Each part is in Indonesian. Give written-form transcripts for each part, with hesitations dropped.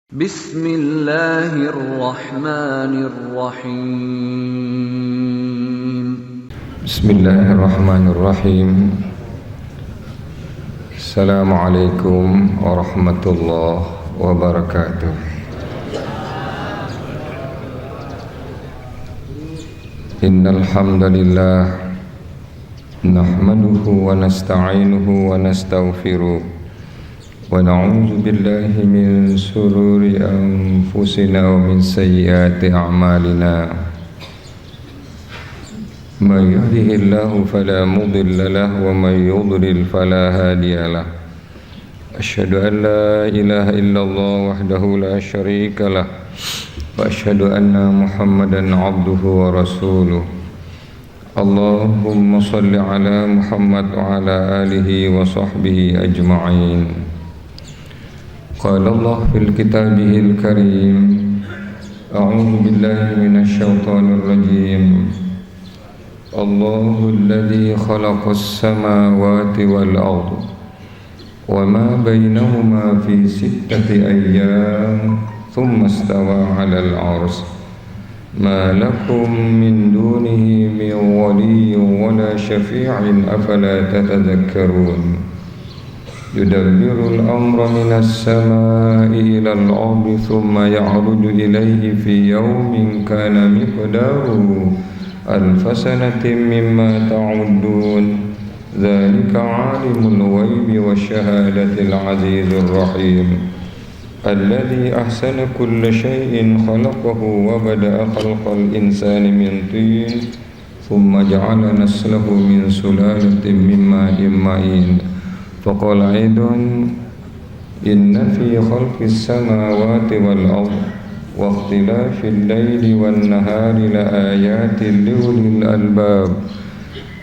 Bismillahirrahmanirrahim. Bismillahirrahmanirrahim. Assalamualaikum warahmatullahi wabarakatuh. Innal hamdalillah nahmaduhu wa nasta'inuhu wa nastaghfiruh wa na'udzu billahi min shururi anfusina wa min sayyiati a'malina. Man yahdihillahu fala mudilla lahu wa man yudlil fala hadiya lahu. Asyhadu an la ilaha illallah wahdahu la syarika lah wa asyhadu anna Muhammadan abduhu wa rasuluh. Allahumma salli ala Muhammad wa ala alihi wa sahbihi ajma'in. Qala Allah fil kitabihil karim. A'udzu billahi minasy syaithanir rajim. Allahu alladzi khalaqas samawati wal ardh wa ma bainahuma fi sittati ayyam thumma istawa 'alal 'arsy ma lakum min dunihi min waliyyin wa la syafi'in afala tatadhakkarun. Yudabbirul amra minas samaa'i ilal ardi thumma ya'ruju ilayhi fi yawmin kana miqdaruhu alfa sanatin mimma ta'uddun. Dzalika 'alimul ghaibi wasyahadatil 'azizur rahim. Alladzi ahsana kulla syai'in khalaqahu wa bada'a khalqal insani min tin thumma ja'ala naslahu min sulalatin min ma'in mahin. Faqala aidun inna fi khalqis samawati wal ardh wa ikhtilafil layli wan nahari la ayatin liulil albab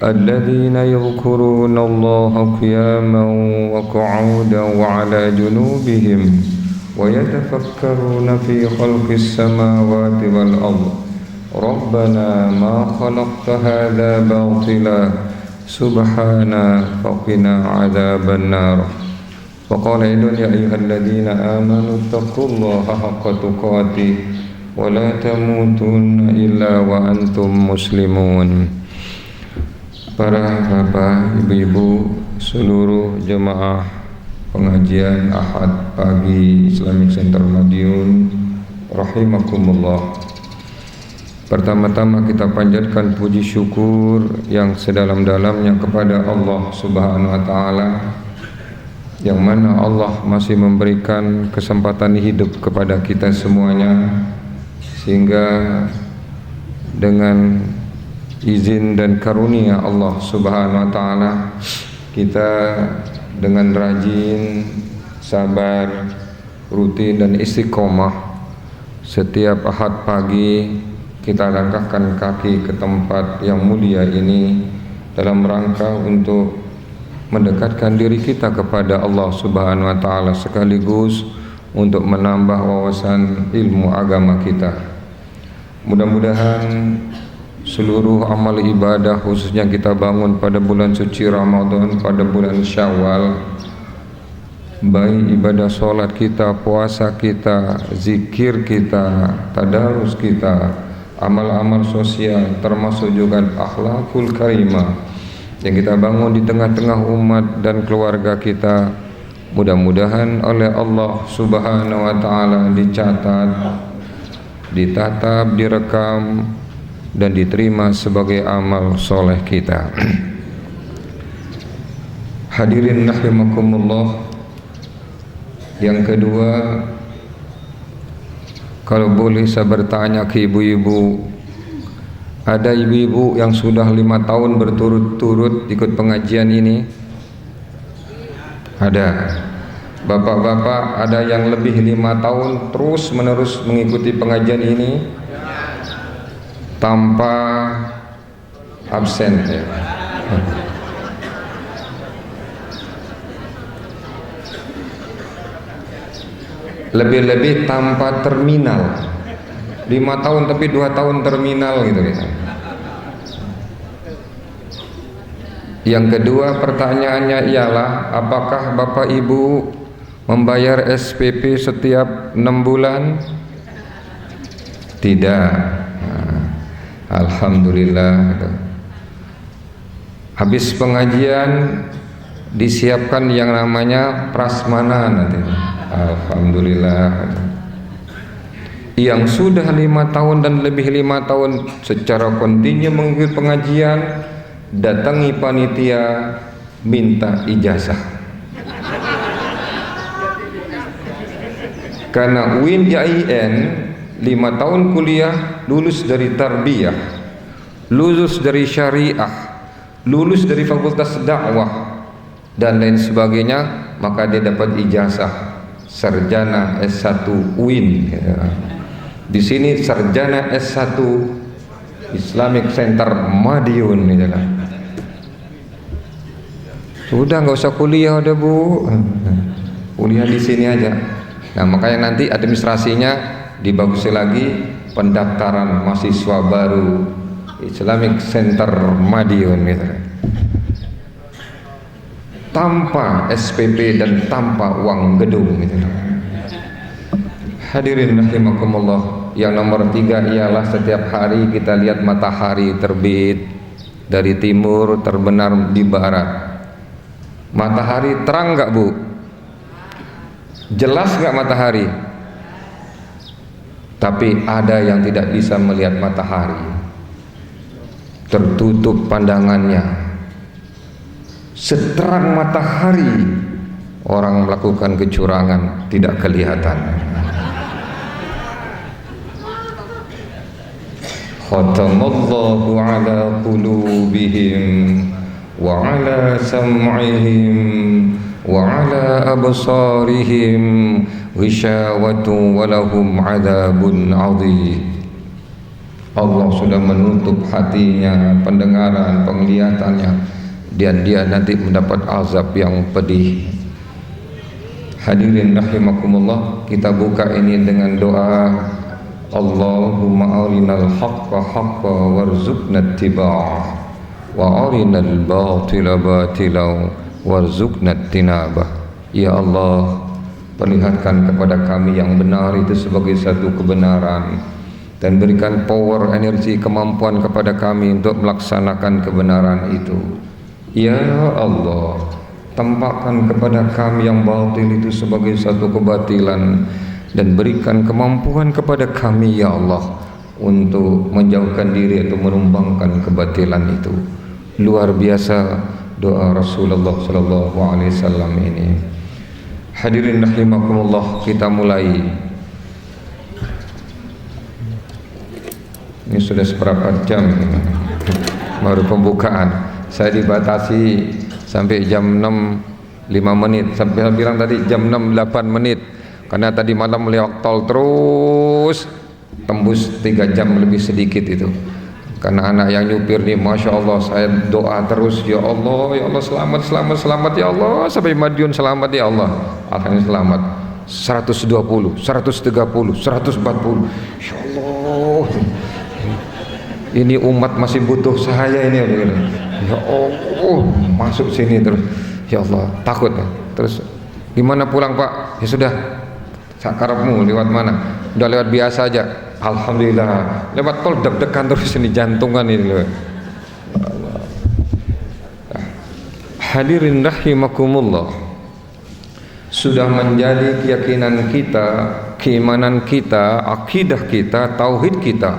alladzina yadhkuruna Allaha qiyaman wa qu'udan wa 'ala junubihim wa yatafakkaruna fi khalqis samawati wal ardh rabbana ma khalaqta hadza batila subhana faqina 'adzaban nar. Wa qala ya ayyuhalladzina amanu taqullaha haqqa tuqatih wa la tamutunna illa wa antum muslimun. Para bapak, ibu-ibu, seluruh jemaah pengajian Ahad pagi Islamic Center Madiun rahimakumullah. Pertama-tama kita panjatkan puji syukur yang sedalam-dalamnya kepada Allah Subhanahu wa taala, yang mana Allah masih memberikan kesempatan hidup kepada kita semuanya, sehingga dengan izin dan karunia Allah Subhanahu wa taala kita dengan rajin, sabar, rutin dan istiqomah setiap Ahad pagi kita langkahkan kaki ke tempat yang mulia ini dalam rangka untuk mendekatkan diri kita kepada Allah Subhanahu wa taala, sekaligus untuk menambah wawasan ilmu agama kita. Mudah-mudahan seluruh amal ibadah khususnya kita bangun pada bulan suci Ramadan, pada bulan Syawal, baik ibadah sholat kita, puasa kita, zikir kita, tadarus kita, amal-amal sosial, termasuk juga akhlakul karimah yang kita bangun di tengah-tengah umat dan keluarga kita, mudah-mudahan oleh Allah Subhanahu wa taala dicatat, ditatap, direkam dan diterima sebagai amal soleh kita. Hadirin rahimakumullah. Yang kedua, kalau boleh saya bertanya ke ibu-ibu, ada ibu-ibu yang sudah 5 tahun berturut-turut ikut pengajian ini? Ada. Bapak-bapak, ada yang lebih 5 tahun terus menerus mengikuti pengajian ini tanpa absen ya. Lebih-lebih tanpa terminal. 5 tahun tapi 2 tahun terminal gitu ya. Yang kedua pertanyaannya ialah, apakah Bapak Ibu membayar SPP setiap 6 bulan? Tidak. Alhamdulillah. Habis pengajian disiapkan yang namanya prasmanan nanti. Alhamdulillah. Yang sudah 5 tahun dan lebih 5 tahun secara kontinu mengikuti pengajian, datangi panitia minta ijazah. Karena UIN JIN 5 tahun kuliah, lulus dari tarbiyah, lulus dari syariah, lulus dari fakultas dakwah dan lain sebagainya, maka dia dapat ijazah sarjana S1 UIN. Di sini sarjana S1 Islamic Center Madiun gitu lah. Sudah nggak usah kuliah udah Bu, kuliah di sini aja. Nah makanya nanti administrasinya dibagusi lagi, pendaftaran mahasiswa baru Islamic Center Madiun gitu. Tanpa SPP dan tanpa uang gedung gitu. Hadirin rahimakumullah, yang nomor 3 ialah setiap hari kita lihat matahari terbit dari timur terbenam di barat. Matahari terang nggak Bu? Jelas nggak matahari? Tapi ada yang tidak bisa melihat matahari, tertutup pandangannya. Seterang matahari orang melakukan kecurangan tidak kelihatan. Khatamallahu ala qulubihim wa ala sam'ihim wa ala absarihim ghishawatun wa lahum adzabun 'adzim. Allah sudah menutup hatinya, pendengaran, penglihatannya, dan dia nanti mendapat azab yang pedih. Hadirin rahimakumullah, kita buka ini dengan doa. Allahumma arinal haqqa haqqa warzuqna ittiba'ah wa arinal batila batila warzuqna ijtinabah. Ya Allah, perlihatkan kepada kami yang benar itu sebagai satu kebenaran, dan berikan power, energi, kemampuan kepada kami untuk melaksanakan kebenaran itu. Ya Allah, tampakkan kepada kami yang batil itu sebagai satu kebatilan, dan berikan kemampuan kepada kami ya Allah untuk menjauhkan diri atau menumbangkan kebatilan itu. Luar biasa doa Rasulullah sallallahu alaihi wasallam ini. Hadirin rahimakumullah, kita mulai. Ini sudah seberapa jam baru pembukaan. Saya dibatasi sampai jam 6 5 menit. Sampai saya bilang tadi jam 6 8 menit. Karena tadi malam lewat tol terus tembus 3 jam lebih sedikit itu. Karena anak yang nyupir nih, masya Allah, saya doa terus, ya Allah selamat selamat selamat ya Allah, sampai Madiun selamat ya Allah. Alhamdulillah selamat. 120, 130, 140. Insya Allah. Ini umat masih butuh saya ini. Ya Allah, masuk sini terus. Ya Allah, takut. Terus gimana pulang Pak? Ya sudah, sakarapmu lewat mana? Udah lewat biasa aja. Alhamdulillah. Lewat tol deg-degan terus ini, jantungan ini loh. Hadirin rahimakumullah, sudah menjadi keyakinan kita, keimanan kita, akidah kita, tauhid kita,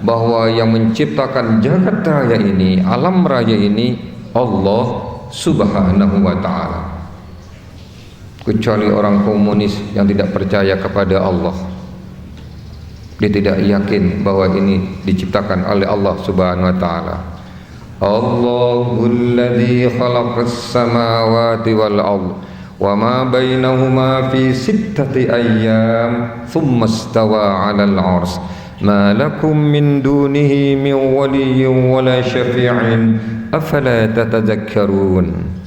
bahwa yang menciptakan jagat raya ini, alam raya ini, Allah Subhanahu wa ta'ala. Kecuali orang komunis yang tidak percaya kepada Allah, dia tidak yakin bahwa ini diciptakan oleh Allah Subhanahu wa ta'ala. Allahul ladzi khalaqas samawati wal ardh wa ma bainahuma fi sittati ayyam thumma istawa 'alal 'arsy ma lakum min dunihi min waliyyin wala syafi'in afala tatadzakkarun.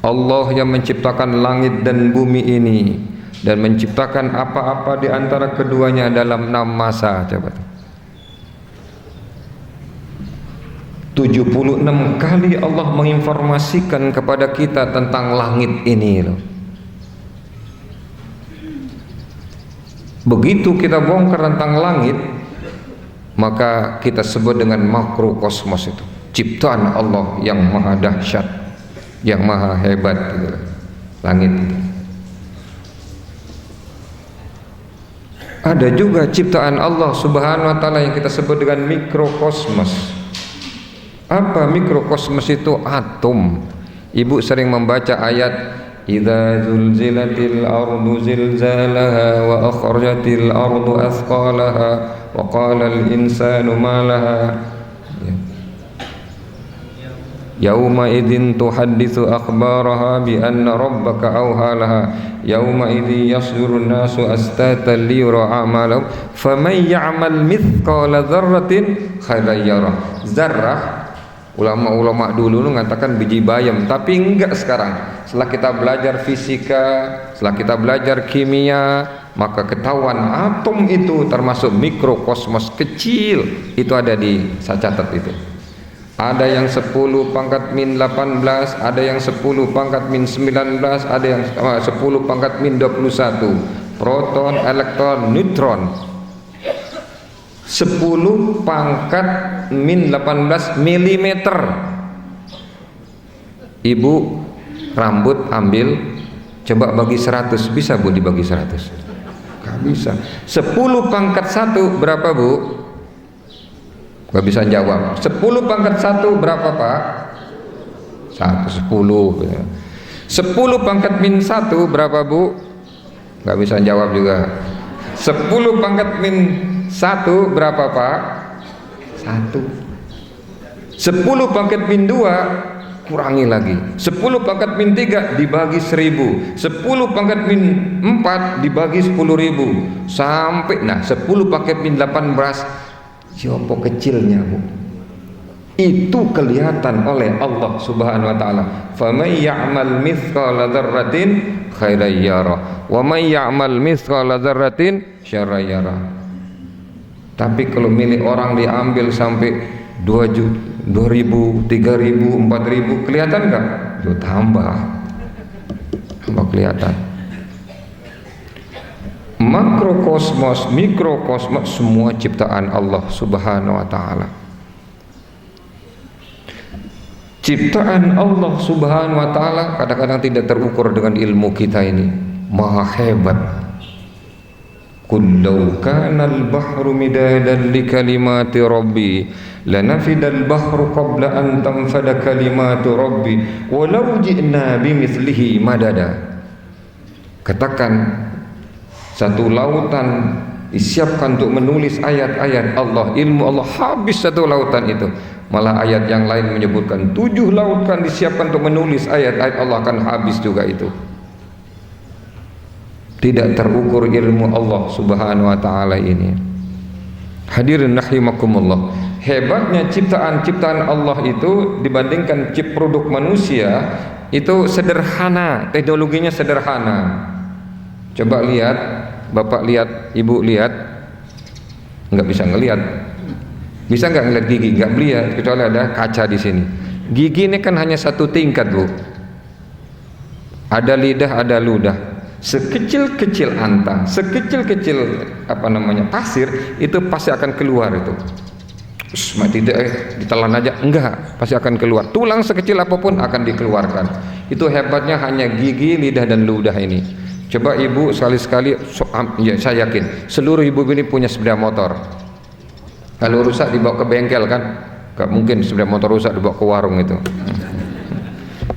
Allah yang menciptakan langit dan bumi ini dan menciptakan apa-apa di antara keduanya dalam 6 masa. Coba 76 kali Allah menginformasikan kepada kita tentang langit ini loh. Begitu kita bongkar tentang langit, maka kita sebut dengan makrokosmos, itu ciptaan Allah yang maha dahsyat, yang maha hebat gitu. Langit itu. Ada juga ciptaan Allah Subhanahu wa taala yang kita sebut dengan mikrokosmos. Apa mikrokosmos itu? Atom. Ibu sering membaca ayat idza zulzilatil ardu zilzalaha wa akhrajatil ardu athqalaha wa qala al insanu ma laha yauma idzin tuhadditsu akhbaraha bi anna rabbaka awha laha yauma idzi yasdurun nasu astatan liyura a'malahum faman ya'mal mithqala dzarratin khairan yarah. Zarrah, ulama-ulama dulu mengatakan biji bayam, tapi enggak sekarang. Setelah kita belajar fisika, setelah kita belajar kimia, maka ketahuan atom itu termasuk mikrokosmos kecil. Itu ada di, saya catat itu. Ada yang 10 pangkat min 18, ada yang 10 pangkat min 19, ada yang 10 pangkat min 21. Proton, elektron, neutron. 10 pangkat min 18 milimeter. Ibu rambut ambil, coba bagi 100, bisa Bu dibagi 100? Gak bisa. 10 pangkat 1 berapa Bu? Gak bisa jawab. 10 pangkat 1 berapa Pak? 110. 10 pangkat min 1 berapa Bu? Gak bisa jawab juga. 10 pangkat min 1 berapa Pak? 1. 10 pangkat min 2 kurangi lagi. 10 pangkat min 3 dibagi 1000. 10 pangkat min 4 dibagi 10.000. Sampai, nah 10 pangkat min 18, siapa kecilnya Bu? Itu kelihatan oleh Allah Subhanahu wa taala. Faman ya'mal mithqala dzarratin khairan yarah wa man ya'mal mithqala dzarratin syarran yarah. Tapi kalau milik orang diambil sampai 2.000, 3.000, 4.000, kelihatan nggak? Yo tambah kelihatan. Makrokosmos, mikrokosmos, semua ciptaan Allah Subhanahu wa taala. Ciptaan Allah Subhanahu wa taala kadang-kadang tidak terukur dengan ilmu kita ini. Maha hebat. Qul law kana al-bahru midadan li kalimati rabbi lanafida al-bahru qabla an tanfada kalimatu rabbi walau ji'na bimithlihi madada. Katakan, satu lautan disiapkan untuk menulis ayat-ayat Allah, ilmu Allah, habis satu lautan itu. Malah ayat yang lain menyebutkan 7 lautan disiapkan untuk menulis ayat-ayat Allah, akan habis juga itu. Tidak terukur ilmu Allah Subhanahu wa taala ini. Hadirin rahimakumullah. Hebatnya ciptaan-ciptaan Allah itu dibandingkan produk manusia itu sederhana, teknologinya sederhana. Coba lihat, Bapak lihat, Ibu lihat, nggak bisa ngelihat. Bisa nggak ngelihat gigi? Nggak lihat, kecuali ada kaca di sini. Gigi ini kan hanya satu tingkat Bu. Ada lidah, ada ludah. Sekecil-kecil anta, sekecil-kecil pasir itu pasti akan keluar itu. Tidak ditelan aja, enggak, pasti akan keluar. Tulang sekecil apapun akan dikeluarkan. Itu hebatnya hanya gigi, lidah dan ludah ini. Coba Ibu sekali-sekali, ya saya yakin seluruh ibu ini punya sepeda motor. Kalau rusak dibawa ke bengkel kan? Gak mungkin sepeda motor rusak dibawa ke warung itu.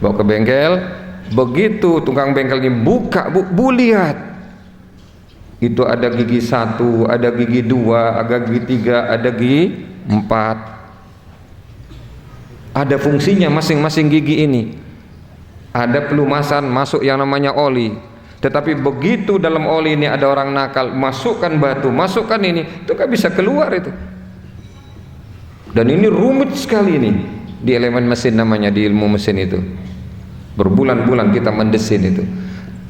Bawa ke bengkel. Begitu tukang bengkel ini buka, Bu lihat, itu ada gigi 1, ada gigi 2, ada gigi 3, ada gigi 4. Ada fungsinya masing-masing gigi ini. Ada pelumasan, masuk yang namanya oli. Tetapi begitu dalam oli ini ada orang nakal, masukkan batu, masukkan ini, itu kan bisa keluar itu. Dan ini rumit sekali ini di elemen mesin, namanya di ilmu mesin itu. Berbulan-bulan kita mendesain itu.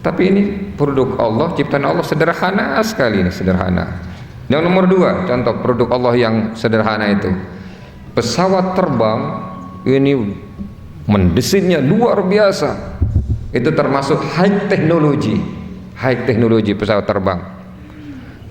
Tapi ini produk Allah, ciptaan Allah sederhana sekali ini, sederhana. Yang nomor 2, contoh produk Allah yang sederhana itu. pesawat terbang ini mendesainnya luar biasa. Itu termasuk high teknologi pesawat terbang.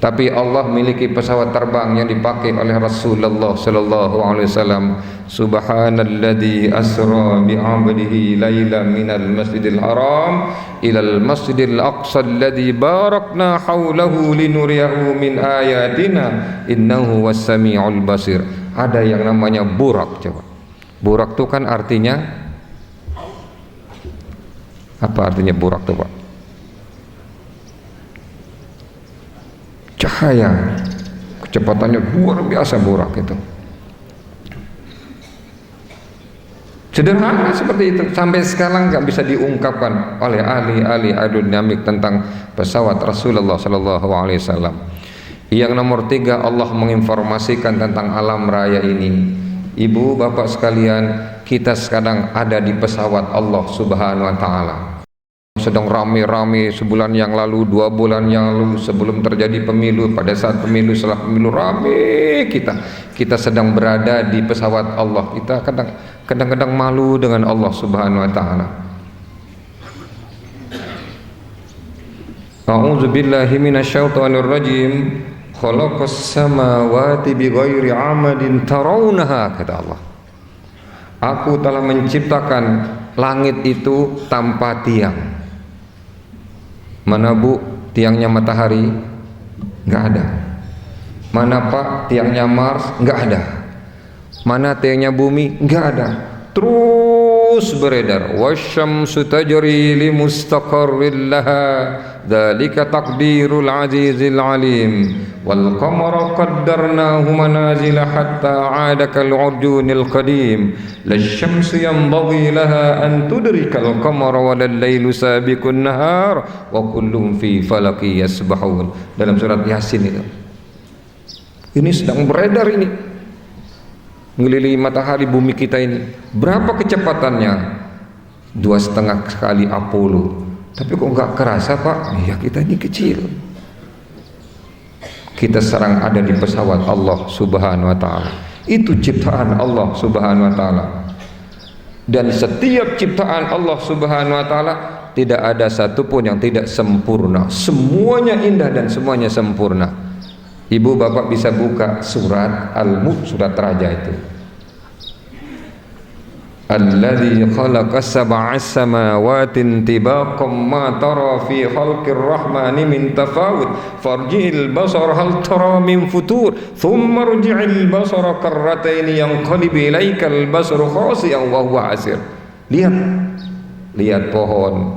Tapi Allah miliki pesawat terbang yang dipakai oleh Rasulullah sallallahu alaihi wasallam. Subhanalladzi asra bi 'abdihi lailan minal masjidil haram ilal masjidil aqsa alladzi barakna haulahu linuriyahu min ayatina innahu was-sami'ul basir. Ada yang namanya burak. Coba burak itu kan artinya apa? Artinya burak itu, Pak? Cahaya, kecepatannya luar biasa burak itu. Sederhana seperti itu, sampai sekarang nggak bisa diungkapkan oleh ahli-ahli aerodinamik tentang pesawat Rasulullah Sallallahu Alaihi Wasallam. Yang nomor 3, Allah menginformasikan tentang alam raya ini. Ibu bapak sekalian, kita sekarang ada di pesawat Allah Subhanahu Wa Taala. Sedang rame-rame sebulan yang lalu, 2 bulan yang lalu, sebelum terjadi pemilu, pada saat pemilu, setelah pemilu, rame kita sedang berada di pesawat Allah. Kita kadang-kadang malu dengan Allah Subhanahu Wa Taala. A'udzu billahi minasyaitonir rajim. Khalaqas samawati bighairi 'amadin tarawunaha, kata Allah. Aku telah menciptakan langit itu tanpa tiang. Mana bu tiangnya matahari? Nggak ada. Mana pak tiangnya Mars? Nggak ada. Mana tiangnya bumi? Nggak ada. Terus beredar. Wasyamsu tajri li mustaqarrin laha dzalika taqdirul azizil alim wal qamara qaddarnahu manazila hatta 'ada kal 'urjunil qadim lasyamsu yanbaghi laha an tudrikal qamara walal lailu sabiqun nahar wa kullun fi falaki yasbahun. Dalam surat Yasin itu. Ini sedang beredar ini, mengelilingi matahari bumi kita ini. Berapa kecepatannya? 2,5 kali Apollo. Tapi kok nggak kerasa pak? Ya kita ini kecil. Kita sekarang ada di pesawat Allah Subhanahu Wa Taala. Itu ciptaan Allah Subhanahu Wa Taala. Dan setiap ciptaan Allah Subhanahu Wa Taala tidak ada satupun yang tidak sempurna. Semuanya indah dan semuanya sempurna. Ibu bapak bisa buka surat Al-Mulk, surat Raja itu. Alladzi khalaqas sab'a samawati tibaqan ma tara fi khalqir rahmani min tafawut farji'il basar hal tara min futur thumma rji'il basara karratayn yanqalib ilaikal basaru khasi'an wa huwa hasir. Lihat pohon,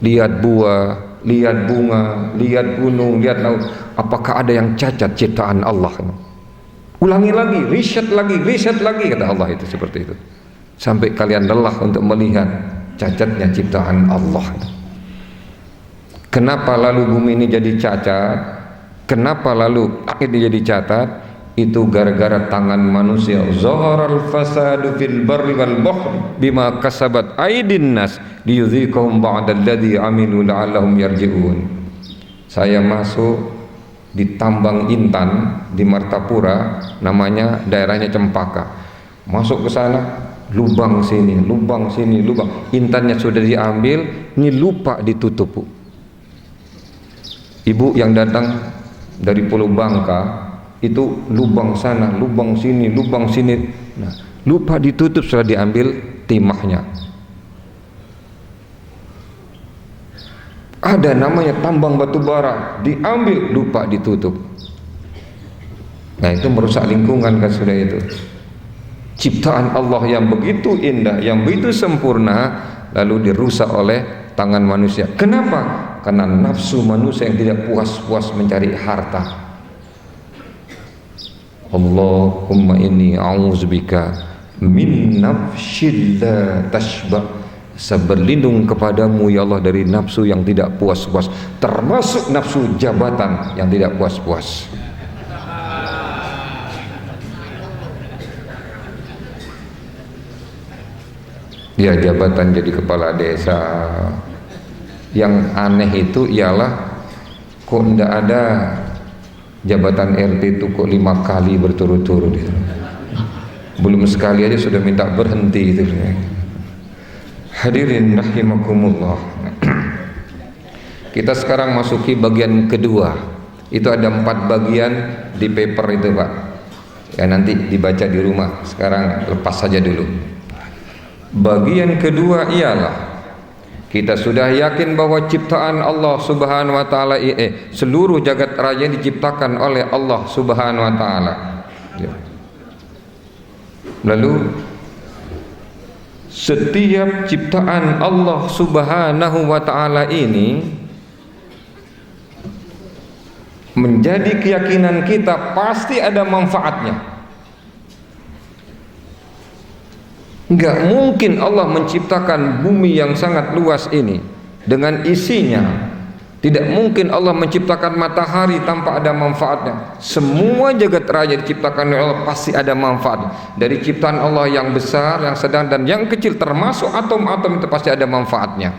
lihat buah, lihat bunga, lihat gunung, lihat laut. Apakah ada yang cacat ciptaan Allah? Ulangi lagi, riset lagi, kata Allah itu seperti itu. Sampai kalian lelah untuk melihat cacatnya ciptaan Allah. Kenapa lalu bumi ini jadi cacat? Kenapa lalu langit ini jadi cacat? Itu gara-gara tangan manusia. Zaharal fasadu fil barri wal bahri bima kasabat aydin nas liyudhiqahum ba'dalladzi amilu la'allahum yarji'un. Saya masuk di tambang intan di Martapura, namanya daerahnya Cempaka. Masuk ke sana, lubang sini, lubang. Intannya sudah diambil, ini lupa ditutup. Bu. Ibu yang datang dari Pulau Bangka itu lubang sana, lubang sini. Nah, lupa ditutup setelah diambil timahnya. Ada namanya tambang batu bara, diambil lupa ditutup. Nah itu merusak lingkungan kan sudah itu. Ciptaan Allah yang begitu indah, yang begitu sempurna, lalu dirusak oleh tangan manusia. Kenapa? Karena nafsu manusia yang tidak puas-puas mencari harta. Allahumma inni a'udzubika min nafsin la tashba. Saya berlindung kepadamu ya Allah dari nafsu yang tidak puas-puas, termasuk nafsu jabatan yang tidak puas-puas. Ya, jabatan jadi kepala desa. Yang aneh itu ialah kok tidak ada jabatan RT itu kok 5 kali berturut-turut itu. Belum sekali aja sudah minta berhenti itu. Hadirin rahimakumullah. Kita sekarang masuki bagian kedua. Itu ada 4 bagian di paper itu Pak. Ya nanti dibaca di rumah. Sekarang lepas saja dulu. Bagian kedua ialah kita sudah yakin bahwa ciptaan Allah Subhanahu wa taala seluruh jagat raya diciptakan oleh Allah Subhanahu wa taala. Ya. Lalu setiap ciptaan Allah Subhanahu wa taala ini menjadi keyakinan kita pasti ada manfaatnya. Enggak mungkin Allah menciptakan bumi yang sangat luas ini dengan isinya. Tidak mungkin Allah menciptakan matahari tanpa ada manfaatnya. Semua jagat raya diciptakan oleh Allah pasti ada manfaat. Dari ciptaan Allah yang besar, yang sedang, dan yang kecil, termasuk atom-atom, itu pasti ada manfaatnya.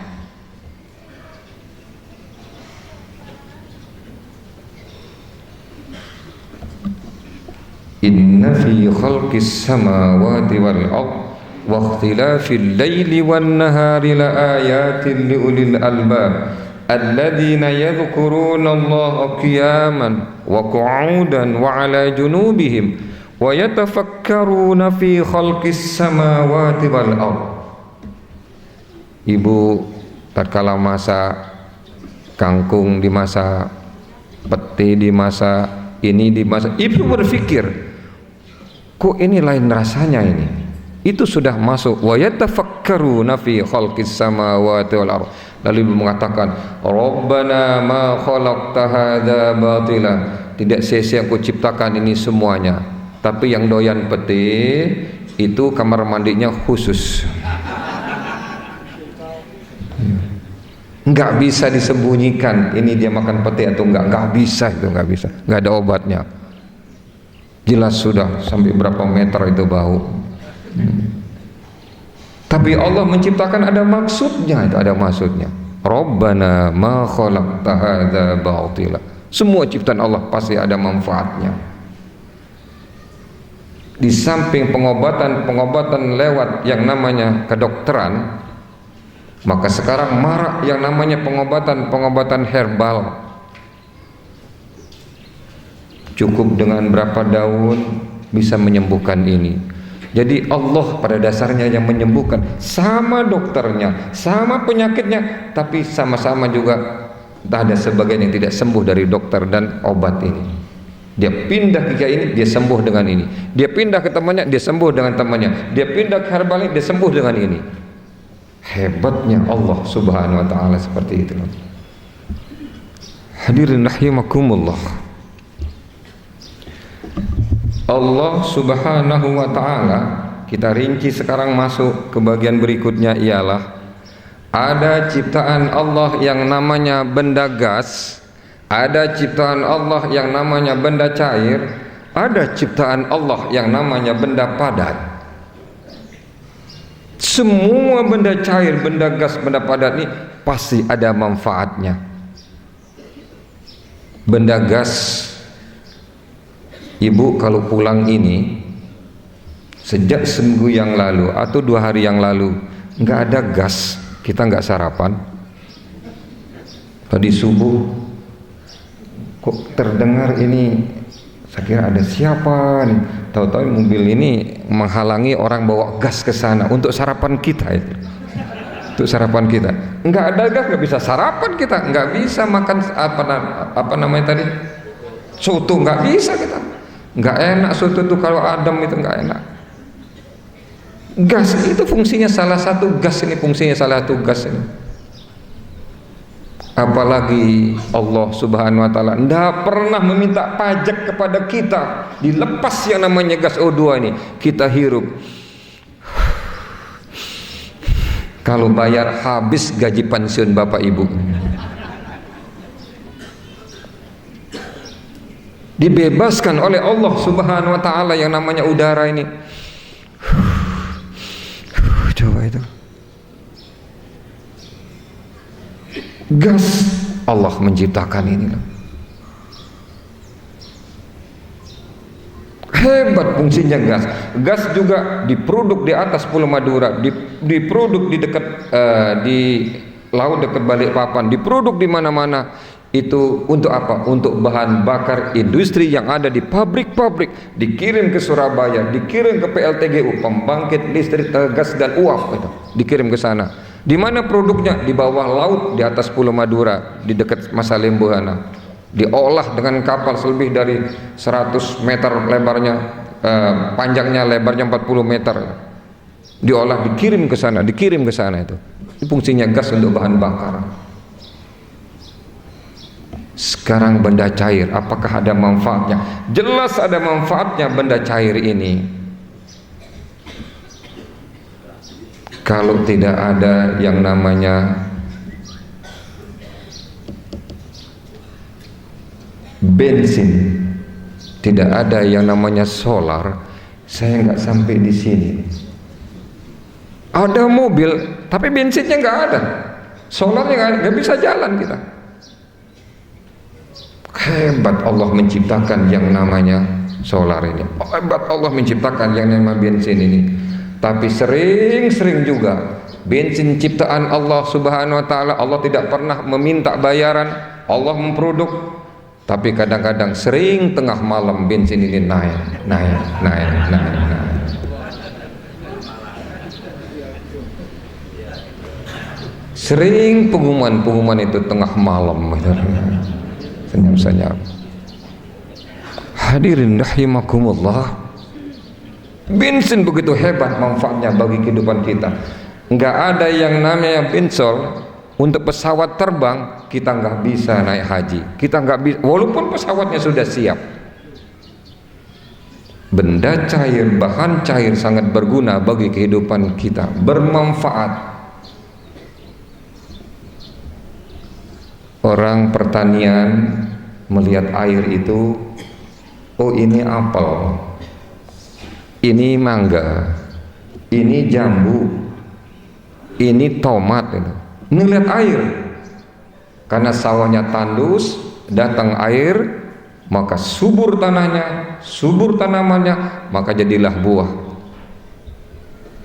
Inna fi khalqis samawati wal ardh wa ikhtilafil laili wan nahari la ayatin li ulil albab alladzina yadhkuruna Allaha qiyaman wa qu'udan wa 'ala junubihim wa yatafakkaruna fi khalqis samawati wal ardh. Ibu tatkala masak kangkung, dimasak pete, dimasak ini, dimasak, ibu berpikir, kok ini lain rasanya ini. Itu sudah masuk wa yatafakkaruna fi khalqis samawati wal ardh. Lalu ibu mengatakan, Rabbana ma khalaqta hadza batila. Tidak sia-sia aku ciptakan ini semuanya. Tapi yang doyan pete itu kamar mandinya khusus. Enggak bisa disembunyikan ini dia makan pete atau enggak bisa, itu enggak bisa. Enggak ada obatnya. Jelas sudah sampai berapa meter itu bau. Tapi Allah menciptakan ada maksudnya, itu ada maksudnya. Rabbana ma khalaqta hadza batila. Semua ciptaan Allah pasti ada manfaatnya. Di samping pengobatan lewat yang namanya kedokteran, maka sekarang marak yang namanya pengobatan herbal. Cukup dengan berapa daun bisa menyembuhkan ini. Jadi Allah pada dasarnya yang menyembuhkan, sama dokternya, sama penyakitnya, tapi sama-sama juga ada sebagian yang tidak sembuh dari dokter dan obat ini. Dia pindah ke ini, dia sembuh dengan ini. Dia pindah ke temannya, dia sembuh dengan temannya. Dia pindah ke herbal ini, dia sembuh dengan ini. Hebatnya Allah Subhanahu wa taala seperti itu. Hadirin rahimakumullah. Allah Subhanahu wa ta'ala, kita rinci sekarang masuk ke bagian berikutnya, ialah ada ciptaan Allah yang namanya benda gas, ada ciptaan Allah yang namanya benda cair, ada ciptaan Allah yang namanya benda padat. Semua benda cair, benda gas, benda padat ini pasti ada manfaatnya. Benda gas, ibu kalau pulang ini sejak seminggu yang lalu atau 2 hari yang lalu nggak ada gas, kita nggak sarapan. Tadi subuh kok terdengar ini, saya kira ada siapa nih, tahu-tahu mobil ini menghalangi orang bawa gas ke sana untuk sarapan kita itu. Untuk sarapan kita nggak ada gas, nggak bisa sarapan kita, nggak bisa makan apa namanya tadi, soto nggak bisa kita. Nggak enak soto itu kalau adem itu nggak enak. Gas itu fungsinya salah satu, gas ini fungsinya salah satu gas ini. Apalagi Allah Subhanahu wa ta'ala tidak pernah meminta pajak kepada kita, dilepas yang namanya gas O2 ini kita hirup. Kalau bayar habis gaji pensiun bapak ibu. Dibebaskan oleh Allah Subhanahu wa ta'ala yang namanya udara ini. Coba itu gas, Allah menciptakan ini. Hebat fungsinya gas. Gas juga diproduk di atas Pulau Madura, diproduk di dekat di laut dekat Balikpapan, diproduk di mana-mana. Itu untuk apa? Untuk bahan bakar industri yang ada di pabrik-pabrik, dikirim ke Surabaya, dikirim ke PLTGU, pembangkit listrik gas dan uap, itu dikirim ke sana. Di mana produknya? Di bawah laut di atas Pulau Madura, di dekat Masalimbuhana. Diolah dengan kapal selebih dari 100 meter lebarnya, panjangnya, lebarnya 40 meter. Diolah, dikirim ke sana itu. Fungsinya gas untuk bahan bakar. Sekarang benda cair, apakah ada manfaatnya? Jelas ada manfaatnya benda cair ini. Kalau tidak ada yang namanya bensin, tidak ada yang namanya solar, saya nggak sampai di sini. Ada mobil tapi bensinnya nggak ada, solarnya nggak bisa jalan kita. Hebat Allah menciptakan yang namanya solar ini, hebat Allah menciptakan yang namanya bensin ini. Tapi sering-sering juga bensin ciptaan Allah Subhanahu wa taala, Allah tidak pernah meminta bayaran, Allah memproduk. Tapi kadang-kadang sering tengah malam bensin ini naik. Sering pengumuman itu tengah malam, senyap-senyap. Hadirin rahimakumullah, bensin begitu hebat manfaatnya bagi kehidupan kita. Enggak ada yang namanya bensol untuk pesawat terbang, kita nggak bisa naik haji, kita nggak bisa, walaupun pesawatnya sudah siap. Benda cair, bahan cair sangat berguna bagi kehidupan kita, bermanfaat. Orang pertanian melihat air itu, oh ini apel, ini mangga, ini jambu, ini tomat, itu ngelihat air. Karena sawahnya tandus, datang air, maka subur tanahnya, subur tanamannya, maka jadilah buah.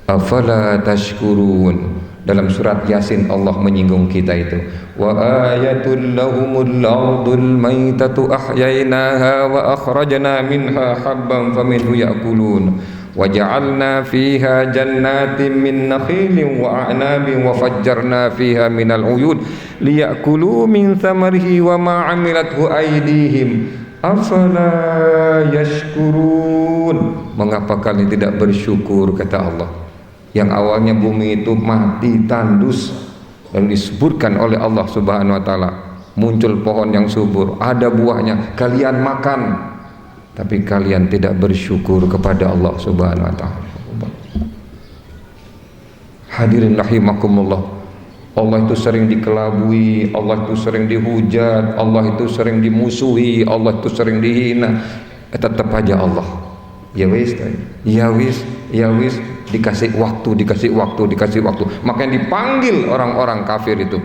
Afala tashkurun. Dalam surat Yasin Allah menyinggung kita itu. Wa ayatul lahumul ardul maitatu ahyainaha wa akhrajna minha habban faminhu ya'kulun. وَجَعَلْنَا فِيهَا جَنَّاتٍ مِّن نَخِيلٍ وَأَعْنَابٍ وَفَجَّرْنَا فِيهَا مِنَ الْعُيُونِ لِيَأْكُلُوا مِنْ ثَمَرِهِ وَمَا عَمِلَتْهُ أَيْدِيهِمْ أَفَلَا يَشْكُرُونَ. Mengapa kalian tidak bersyukur, kata Allah. Yang awalnya bumi itu mati, tandus, dan disebutkan oleh Allah Subhanahu wa taala, muncul pohon yang subur, ada buahnya, kalian makan. Tapi kalian tidak bersyukur kepada Allah Subhanahu wa taala. Hadirin rahimakumullah, Allah itu sering dikelabui, Allah itu sering dihujat, Allah itu sering dimusuhi, Allah itu sering dihina. Tetap aja Allah, ya wis, dikasih waktu. Makanya dipanggil orang-orang kafir itu.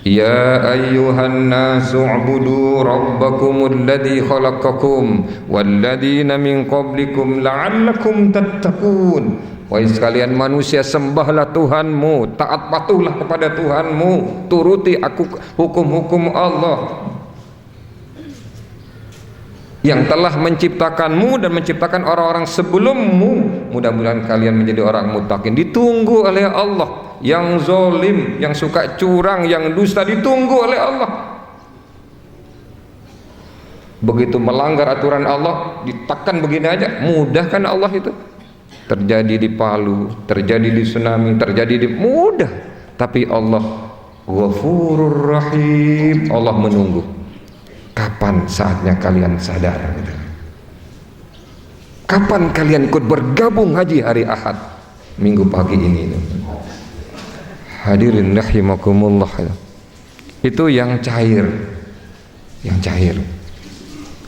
Ya ayyuhan nasu ubudu rabbakumul ladzi khalaqakum walladzina min qablikum la'allakum tattaqun. Wahai sekalian manusia, sembahlah Tuhanmu, taat patuhlah kepada Tuhanmu, turuti hukum-hukum Allah yang telah menciptakanmu dan menciptakan orang-orang sebelummu. Mudah-mudahan kalian menjadi orang muttaqin. Ditunggu oleh Allah. Yang zolim, yang suka curang, yang dusta ditunggu oleh Allah. Begitu melanggar aturan Allah, ditekan begini aja, mudah kan Allah itu. Terjadi di Palu, terjadi di tsunami, terjadi di mudah. Tapi Allah Ghafurur Rahim. Allah menunggu. Kapan saatnya kalian sadar? Kapan kalian ikut bergabung haji hari Ahad, minggu pagi ini? Hadirin rahimakumullah, itu yang cair,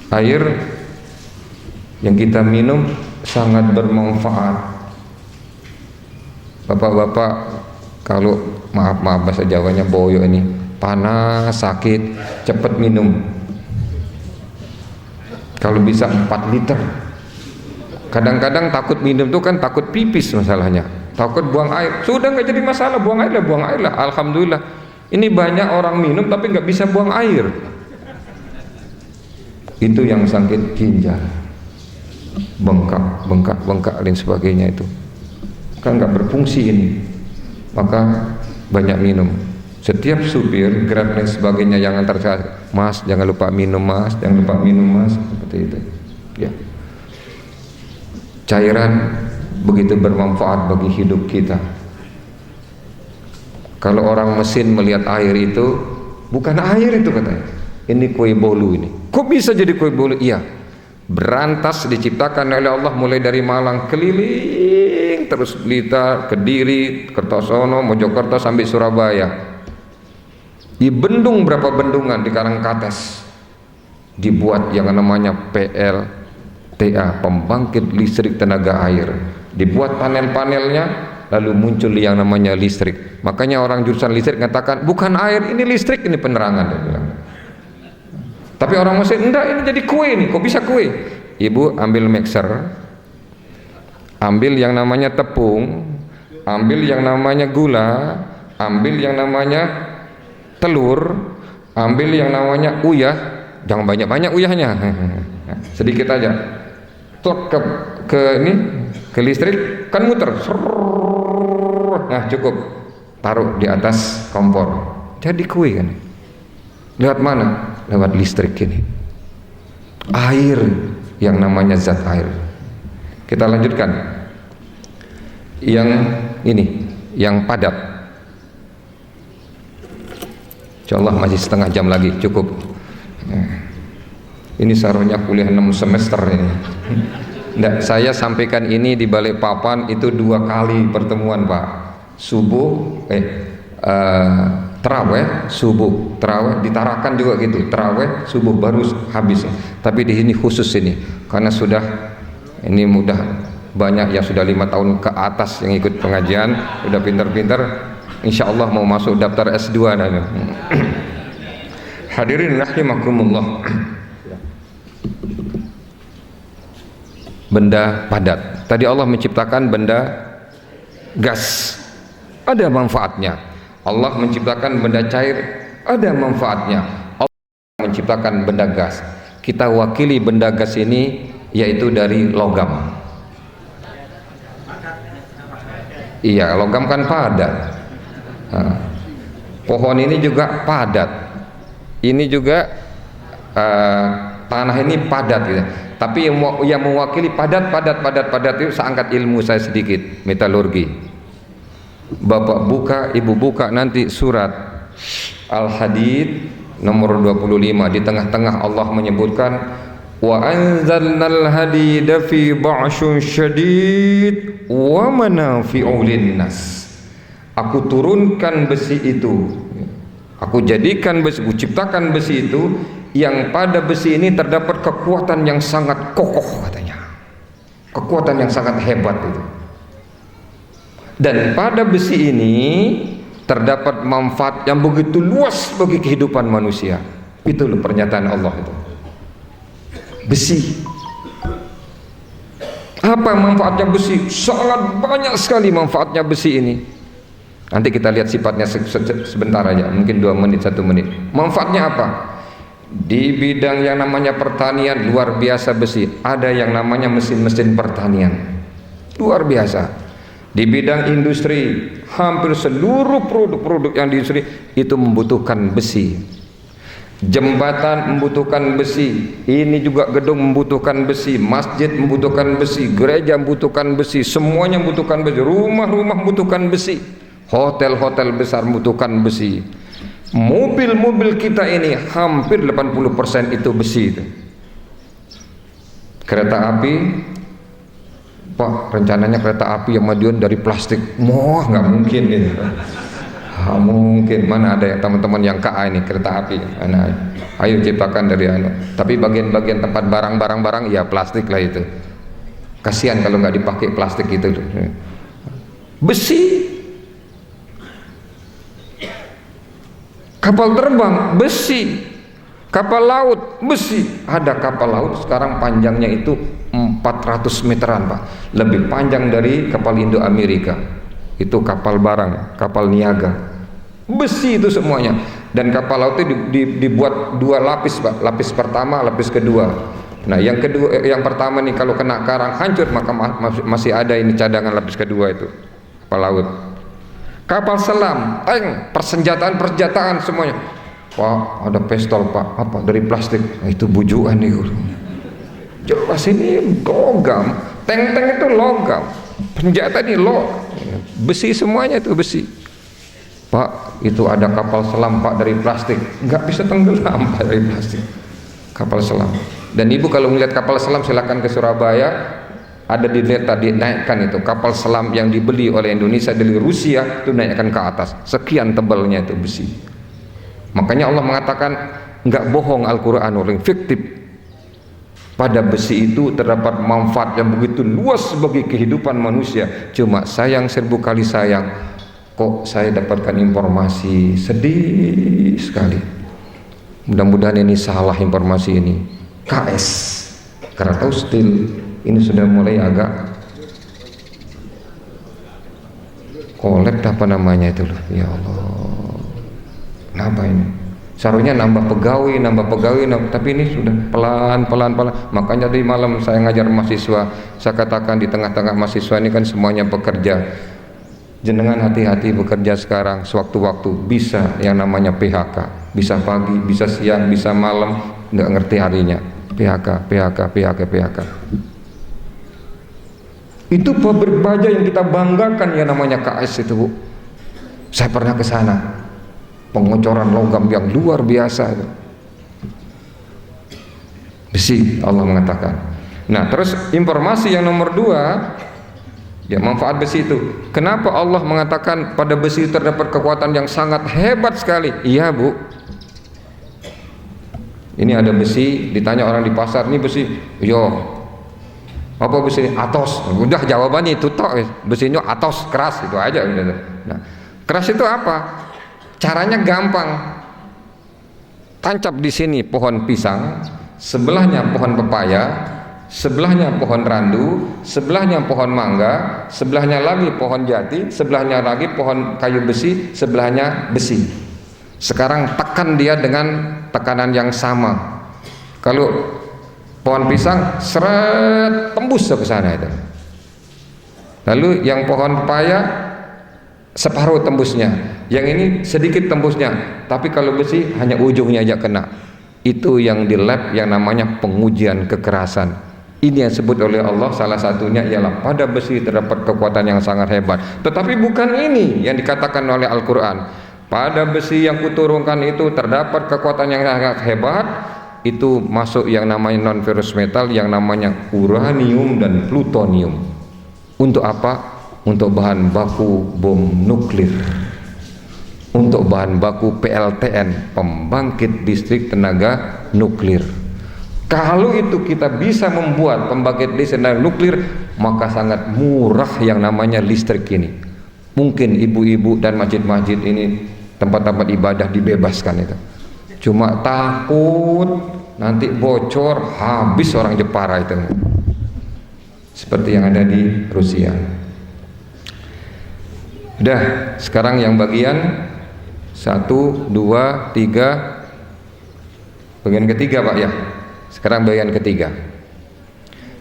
air yang kita minum sangat bermanfaat. Bapak-bapak, kalau maaf bahasa Jawanya boyo ini, panas, sakit, cepat minum. Kalau bisa 4 liter. Kadang-kadang takut minum itu kan takut pipis masalahnya, takut buang air. Sudah nggak jadi masalah, buang air lah. Alhamdulillah. Ini banyak orang minum tapi nggak bisa buang air. Itu yang sakit ginjal, bengkak dan sebagainya itu kan nggak berfungsi ini, maka banyak minum. Setiap supir Grab dan sebagainya yang antar saya, Mas jangan lupa minum Mas, jangan lupa minum Mas, seperti itu ya. Cairan begitu bermanfaat bagi hidup kita. Kalau orang mesin melihat air itu bukan air itu katanya, ini kue bolu ini. Kok bisa jadi kue bolu? Iya, berantas diciptakan oleh Allah mulai dari Malang keliling terus Blitar, Kediri, Kertosono, Mojokerto sampai Surabaya. Di bendung berapa bendungan di Karangkates dibuat yang namanya PLTA, pembangkit listrik tenaga air. Dibuat panel-panelnya, lalu muncul yang namanya listrik. Makanya orang jurusan listrik mengatakan bukan air, ini listrik, ini penerangan, dia bilang. Tapi orang mesin enggak, ini jadi kue nih. Kok bisa kue? Ibu ambil mixer, ambil yang namanya tepung, ambil yang namanya gula, ambil yang namanya telur, ambil yang namanya uyah, jangan banyak-banyak uyahnya, sedikit aja. Tok ke listrik kan muter, nah cukup, taruh di atas kompor, jadi kue kan. Lewat mana? Lewat listrik ini. Air yang namanya zat air. Kita lanjutkan. Yang ini, yang padat. Insyaallah masih setengah jam lagi, cukup. Ini seharusnya kuliah 6 semester ini. Nggak, saya sampaikan ini di Balikpapan itu 2 kali pertemuan Pak. Subuh, terawih, subuh, terawih, ditarakan juga gitu, terawih, subuh baru habis. Tapi di sini khusus ini, karena sudah ini mudah banyak yang sudah 5 tahun ke atas yang ikut pengajian, udah pintar-pintar. Insya Allah mau masuk daftar S2 dan hadirin rahimakumullah. Benda padat. Tadi Allah menciptakan benda gas, ada manfaatnya. Allah menciptakan benda cair, ada manfaatnya. Allah menciptakan benda gas. Kita wakili benda gas ini yaitu dari logam. Iya, logam kan padat. Pohon ini juga padat, ini juga tanah ini padat gitu. Tapi yang mewakili padat itu seangkat ilmu saya sedikit, metalurgi. Bapak buka, ibu buka nanti surat Al-Hadid nomor 25, di tengah-tengah Allah menyebutkan wa anzalnal hadida fi ba'syun syadid wa manafi'u linnas. Aku turunkan besi itu, aku jadikan besi, aku ciptakan besi itu, yang pada besi ini terdapat kekuatan yang sangat kokoh katanya, kekuatan yang sangat hebat itu. Dan pada besi ini terdapat manfaat yang begitu luas bagi kehidupan manusia. Itu loh pernyataan Allah itu. Besi. Apa manfaatnya besi? Sangat banyak sekali manfaatnya besi ini. Nanti kita lihat sifatnya sebentar aja, mungkin 2 menit, 1 menit. Manfaatnya apa? Di bidang yang namanya pertanian luar biasa besi. Ada yang namanya mesin-mesin pertanian. Luar biasa. Di bidang industri, hampir seluruh produk-produk yang di industri itu membutuhkan besi. Jembatan membutuhkan besi, ini juga gedung membutuhkan besi, masjid membutuhkan besi, gereja membutuhkan besi, semuanya membutuhkan besi, rumah-rumah membutuhkan besi, hotel-hotel besar membutuhkan besi. Mobil-mobil kita ini hampir 80% itu besi itu. Kereta api, Pak, rencananya kereta api yang Madiun dari plastik. Wah, nggak mungkin ini. Mungkin, mana ada teman-teman yang KA ini kereta api. Mana? Ayo ciptakan dari tapi bagian-bagian tempat barang-barang ya plastik lah itu. Kasihan kalau nggak dipakai plastik itu. Besi. Kapal terbang besi. Kapal laut besi, ada kapal laut sekarang panjangnya itu 400 meteran Pak, lebih panjang dari kapal Indo-Amerika. Itu kapal barang, kapal niaga, besi itu semuanya. Dan kapal laut itu dibuat dua lapis Pak, lapis pertama, lapis kedua. Nah yang kedua, yang pertama nih kalau kena karang hancur, maka masih ada ini cadangan lapis kedua itu kapal laut. Kapal selam, persenjataan semuanya. Pak, ada pistol Pak, apa dari plastik? Nah, itu bujuan nih. Jelas ini logam, tank itu logam, senjata ini besi semuanya itu besi. Pak, itu ada kapal selam Pak dari plastik, nggak bisa tenggelam Pak dari plastik. Kapal selam. Dan ibu kalau melihat kapal selam silakan ke Surabaya, ada di data dinaikkan itu kapal selam yang dibeli oleh Indonesia dari Rusia itu naikkan ke atas, sekian tebalnya itu besi. Makanya Allah mengatakan nggak bohong Al-Quran, orang fiktif. Pada besi itu terdapat manfaat yang begitu luas bagi kehidupan manusia. Cuma sayang, 1000 kali sayang, kok saya dapatkan informasi, sedih sekali. Mudah-mudahan ini salah informasi ini. KS Krakatau Steel ini sudah mulai agak kolab apa namanya itu loh. Ya Allah, kenapa ini? Seharusnya nambah pegawai, tapi ini sudah pelan. Makanya tadi malam saya ngajar mahasiswa, saya katakan di tengah-tengah mahasiswa ini kan semuanya pekerja. Jenengan hati-hati bekerja sekarang, sewaktu-waktu bisa yang namanya PHK, bisa pagi, bisa siang, bisa malam, nggak ngerti harinya. PHK. Itu pabrik baja yang kita banggakan yang namanya KS itu Bu. Saya pernah ke sana. Pengocoran logam yang luar biasa. Besi Allah mengatakan. Nah terus informasi yang nomor 2, ya manfaat besi itu. Kenapa Allah mengatakan pada besi terdapat kekuatan yang sangat hebat sekali? Iya Bu. Ini ada besi, ditanya orang di pasar, ini besi, yo, apa besi? Atos. Udah jawabannya itu tok, besinya atos, keras, itu aja. Nah, keras itu apa? Caranya gampang. Tancap di sini pohon pisang, sebelahnya pohon pepaya, sebelahnya pohon randu, sebelahnya pohon mangga, sebelahnya lagi pohon jati, sebelahnya lagi pohon kayu besi, sebelahnya besi. Sekarang tekan dia dengan tekanan yang sama. Kalau pohon pisang seret tembus ke sana itu. Lalu yang pohon pepaya separuh tembusnya, yang ini sedikit tembusnya. Tapi kalau besi hanya ujungnya aja kena. Itu yang di lab yang namanya pengujian kekerasan. Ini yang disebut oleh Allah, salah satunya ialah pada besi terdapat kekuatan yang sangat hebat. Tetapi bukan ini yang dikatakan oleh Al-Quran. Pada besi yang kuturunkan itu terdapat kekuatan yang sangat hebat. Itu masuk yang namanya non-ferrous metal, yang namanya uranium dan plutonium. Untuk apa? Untuk bahan baku bom nuklir, untuk bahan baku PLTN, pembangkit listrik tenaga nuklir. Kalau itu kita bisa membuat pembangkit listrik tenaga nuklir, maka sangat murah yang namanya listrik ini. Mungkin ibu-ibu dan masjid-masjid ini, tempat-tempat ibadah dibebaskan itu. Cuma takut nanti bocor, habis orang Jepara itu. Seperti yang ada di Rusia. Udah, sekarang yang bagian 1, 2, 3, bagian ketiga Pak ya. Sekarang bagian ketiga.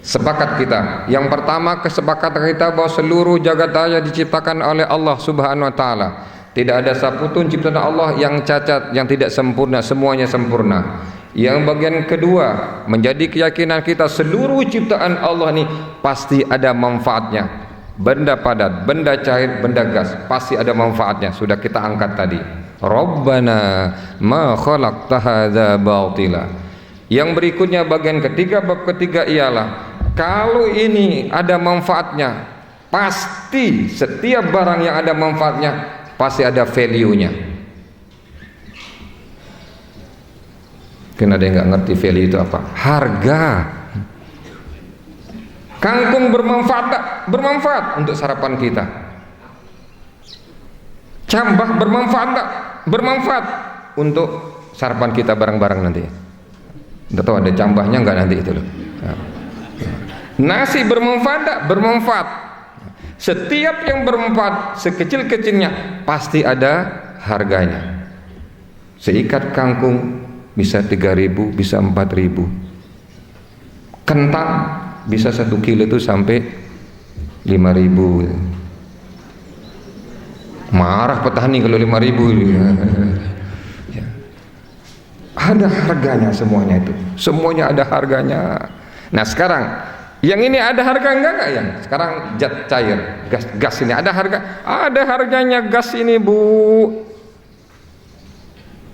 Sepakat kita. Yang pertama, kesepakatan kita bahwa seluruh jagat raya diciptakan oleh Allah Subhanahu wa taala. Tidak ada satupun ciptaan Allah yang cacat, yang tidak sempurna, semuanya sempurna. Yang bagian kedua, menjadi keyakinan kita seluruh ciptaan Allah ini pasti ada manfaatnya. Benda padat, benda cair, benda gas, pasti ada manfaatnya. Sudah kita angkat tadi. Rabbana ma khalaqta hadza batila. Yang berikutnya bagian ketiga, bab ketiga ialah kalau ini ada manfaatnya, pasti setiap barang yang ada manfaatnya pasti ada value-nya. Mungkin ada yang nggak ngerti value itu apa? Harga. Kangkung bermanfaat tak? Bermanfaat untuk sarapan kita. Cambah bermanfaat tak? Bermanfaat untuk sarapan kita bareng-bareng nanti. Nggak tahu ada cambahnya nggak nanti itu loh. Nasi bermanfaat tak? Bermanfaat. Setiap yang bermanfaat sekecil-kecilnya pasti ada harganya. Seikat kangkung bisa 3.000, bisa 4.000. Kentang bisa 1 kilo itu sampai 5.000. Marah petani kalau 5.000 ya. Ada harganya semuanya itu. Semuanya ada harganya. Nah sekarang yang ini ada harga enggak yang? Sekarang zat cair, gas ini ada harga? Ada harganya gas ini, Bu.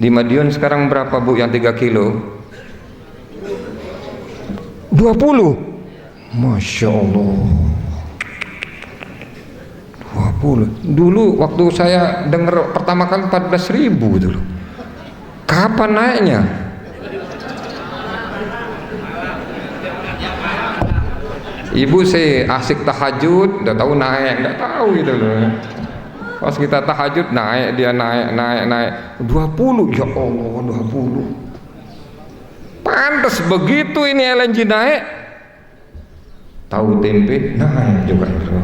Di Madiun sekarang berapa, Bu, yang 3 kilo? 20. Masya Allah. 20. Dulu waktu saya dengar pertama kali 14.000 dulu. Kapan naiknya? Ibu sih asik tahajud, udah tahu naik, nggak tahu gitu loh. Pas kita tahajud naik, dia naik 20, ya Allah 20. Pantes begitu ini LNG naik, tahu tempe naik juga itu.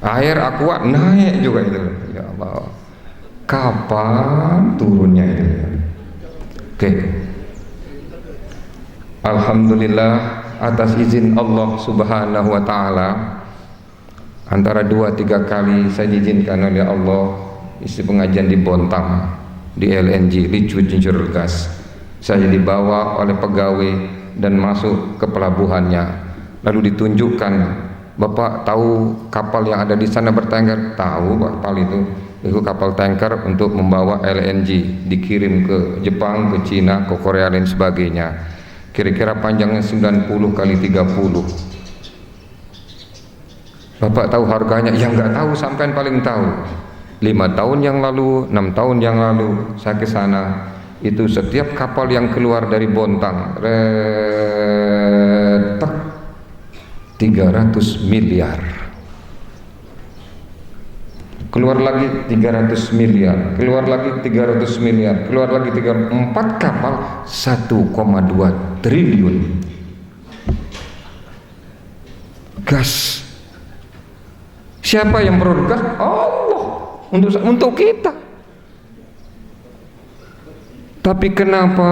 Air aqua naik juga itu. Ya Allah. Kapan turunnya itu? Oke. Alhamdulillah atas izin Allah Subhanahu wa taala, antara 2-3 kali saya diizinkan oleh Allah isi pengajian di Bontang, di LNG, Liquid Natural Gas. Saya dibawa oleh pegawai dan masuk ke pelabuhannya. Lalu ditunjukkan, Bapak tahu kapal yang ada di sana bertengger? Tahu kapal itu kapal tanker untuk membawa LNG, dikirim ke Jepang, ke Cina, ke Korea dan sebagainya. Kira-kira panjangnya 90 kali 30. Bapak tahu harganya? Ya nggak tahu, sampean paling tahu. 5 tahun yang lalu, 6 tahun yang lalu saya ke sana. Itu setiap kapal yang keluar dari Bontang, retak 300 miliar. Keluar lagi 300 miliar, keluar lagi 300 miliar, keluar lagi 4 kapal 1,2 triliun gas. Siapa yang produk gas? Allah, untuk kita. Tapi kenapa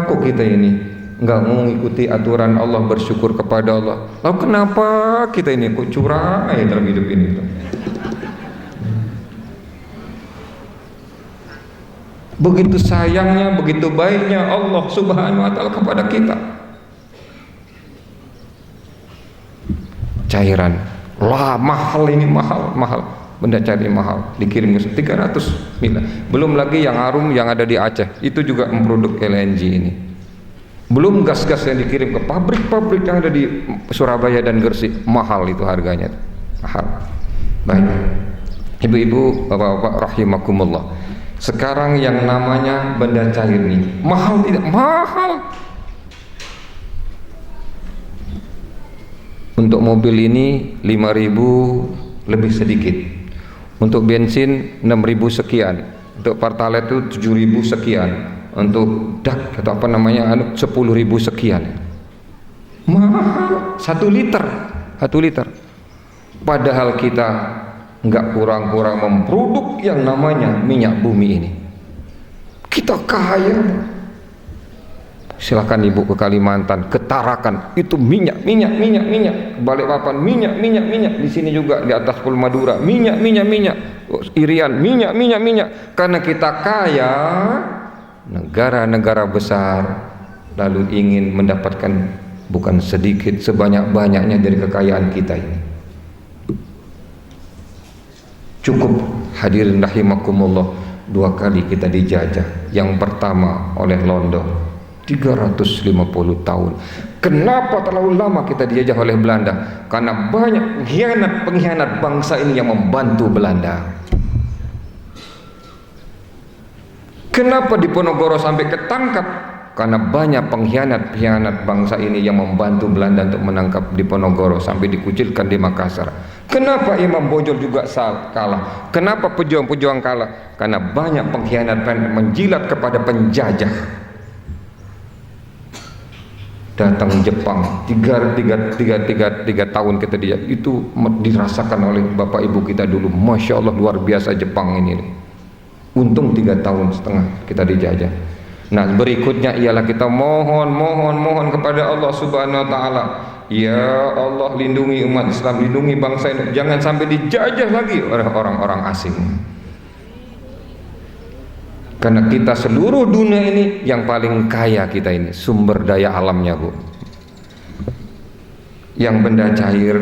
kok kita ini nggak mengikuti aturan Allah, bersyukur kepada Allah? Lalu kenapa kita ini kok curang ya dalam hidup ini? Begitu sayangnya, begitu baiknya Allah Subhanahu wa taala kepada kita. Cairan lah mahal, ini mahal benda cair mahal, dikirim ke 300 miliar. Belum lagi yang harum yang ada di Aceh, itu juga memproduk LNG ini. Belum gas-gas yang dikirim ke pabrik-pabrik yang ada di Surabaya dan Gresik, mahal itu harganya, mahal. Baik, ibu-ibu, bapak-bapak rahimakumullah. Sekarang yang namanya benda cair ini mahal tidak? Mahal. Untuk mobil ini 5.000 lebih sedikit. Untuk bensin 6.000 sekian. Untuk Pertalite itu 7.000 sekian. Untuk DAK atau apa namanya 10.000 sekian. Mahal. 1 liter. Padahal kita nggak kurang-kurang memproduk yang namanya minyak bumi ini. Kita kaya. Silakan ibu ke Kalimantan, ke Tarakan, itu minyak. Balikpapan minyak. Di sini juga di atas Pulau Madura minyak. Irian minyak. Karena kita kaya, negara-negara besar lalu ingin mendapatkan bukan sedikit, sebanyak-banyaknya dari kekayaan kita ini. Cukup hadirin rahimakumullah, 2 kali kita dijajah. Yang pertama oleh London 350 tahun. Kenapa terlalu lama kita dijajah oleh Belanda? Karena banyak pengkhianat bangsa ini yang membantu Belanda. Kenapa Diponegoro sampai ketangkap Karena banyak pengkhianat-pengkhianat bangsa ini yang membantu Belanda untuk menangkap Diponegoro sampai dikucilkan di Makassar. Kenapa Imam Bonjol juga kalah? Kenapa pejuang-pejuang kalah? Karena banyak pengkhianat menjilat kepada penjajah. Datang Jepang 3 tahun kita dia itu dirasakan oleh bapak ibu kita dulu. Masya Allah, luar biasa Jepang ini. Untung 3 tahun setengah kita dijajah. Nah, berikutnya ialah kita mohon kepada Allah Subhanahu wa taala. Ya Allah, lindungi umat Islam, lindungi bangsa ini, jangan sampai dijajah lagi oleh orang-orang asing. Karena kita seluruh dunia ini yang paling kaya kita ini sumber daya alamnya, Bu. Yang benda cair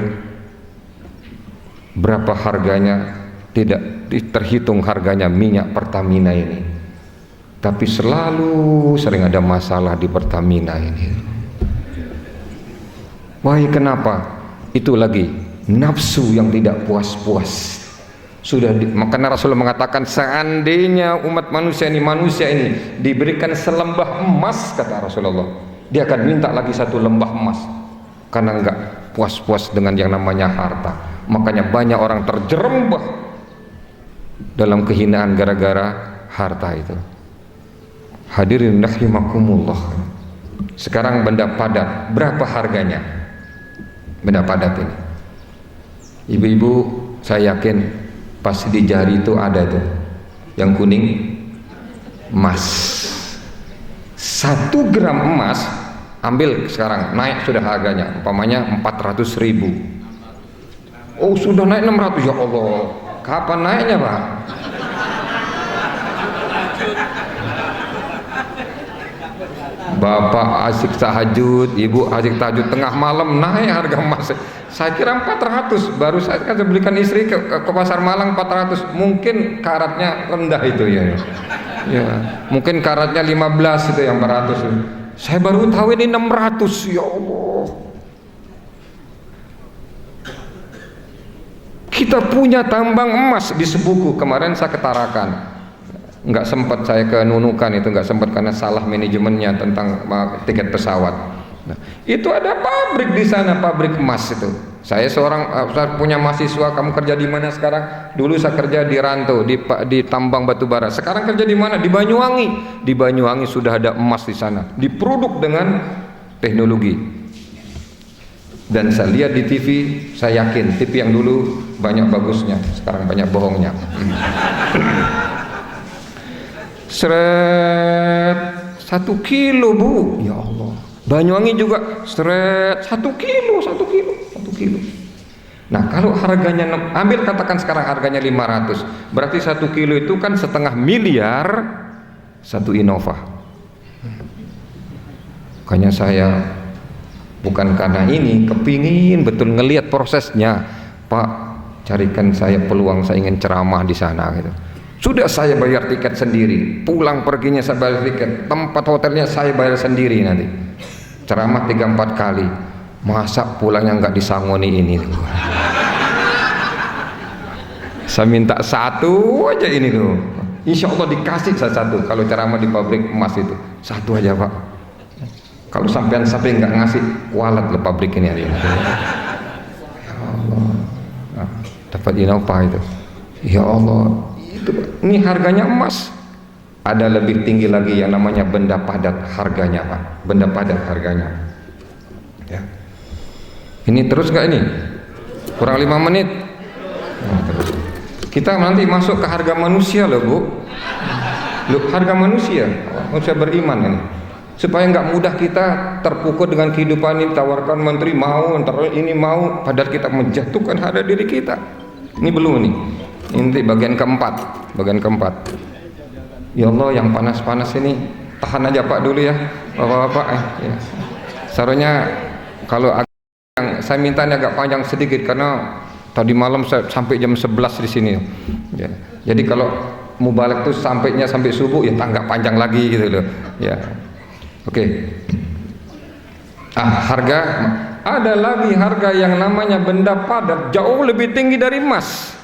berapa harganya tidak terhitung harganya minyak Pertamina ini. Tapi selalu sering ada masalah di Pertamina ini. Wahai kenapa? Itu lagi nafsu yang tidak puas-puas. Makanya Rasulullah mengatakan seandainya umat manusia ini diberikan selembah emas, kata Rasulullah, dia akan minta lagi 1 lembah emas karena enggak puas-puas dengan yang namanya harta. Makanya banyak orang terjerembab dalam kehinaan gara-gara harta itu. Hadirin rahimakumullah. Sekarang benda padat, berapa harganya benda padat ini? Ibu-ibu, saya yakin pasti di jari itu ada tuh yang kuning, emas. 1 gram emas, ambil sekarang, naik sudah harganya, umpamanya 400.000. Oh, sudah naik 600, ya Allah. Kapan naiknya, Pak? Bapak asik tahajud, ibu asik tahajud, tengah malam naik harga emas. Saya kira 400, baru saya kan belikan istri ke pasar Malang 400. Mungkin karatnya rendah itu ya. Ya, mungkin karatnya 15 itu yang 400. Saya baru tahu ini 600, ya Allah. Kita punya tambang emas di Sebuku. Kemarin saya ketarakan. Nggak sempat saya ke Nunukan, itu nggak sempat karena salah manajemennya tentang tiket pesawat. Nah, itu ada pabrik di sana, pabrik emas itu. Saya saya punya mahasiswa, kamu kerja di mana sekarang? Dulu saya kerja di Ranto, di tambang batu bara. Sekarang kerja di mana? Di Banyuwangi. Di Banyuwangi sudah ada emas di sana, diproduk dengan teknologi. Dan saya lihat di TV, saya yakin TV yang dulu banyak bagusnya, sekarang banyak bohongnya. Seret 1 kilo, Bu, ya Allah. Banyuwangi juga seret 1 kilo. Nah, kalau harganya, ambil katakan sekarang harganya 500, berarti 1 kilo itu kan 1,5 miliar 1 Innova. Makanya saya bukan karena ini, kepingin betul ngelihat prosesnya, Pak, carikan saya peluang, saya ingin ceramah di sana gitu. Sudah saya bayar tiket sendiri, pulang perginya saya bayar tiket, tempat hotelnya saya bayar sendiri nanti. Ceramah 3-4 kali, masa pulangnya nggak disangoni ini? Saya minta 1 aja ini tuh, insya Allah dikasih saya 1. Kalau ceramah di pabrik emas itu 1 aja, Pak. Kalau sampai nggak ngasih, kualat lah pabrik ini hari ini. Ya Allah, nah, dapat Innova itu, ya Allah. Ini harganya emas. Ada lebih tinggi lagi yang namanya benda padat harganya, Pak. Benda padat harganya ya. Ini terus nggak ini? Kurang 5 menit. Nah, terus. Kita nanti masuk ke harga manusia loh, Bu. Loh, harga manusia beriman ini. Supaya nggak mudah kita terpukul dengan kehidupan ini, tawarkan menteri mau, ntar ini mau, padahal kita menjatuhkan harga diri kita. Ini belum nih. Ini bagian keempat. Ya Allah, yang panas-panas ini tahan aja Pak dulu ya, Bapak-bapak. Ya. Seharusnya kalau yang saya minta ini agak panjang sedikit karena tadi malam saya sampai jam 11 di sini. Ya. Jadi kalau mau balik tuh sampai subuh ya agak panjang lagi gitu loh. Ya. Oke. Harga, ada lagi harga yang namanya benda padat jauh lebih tinggi dari emas.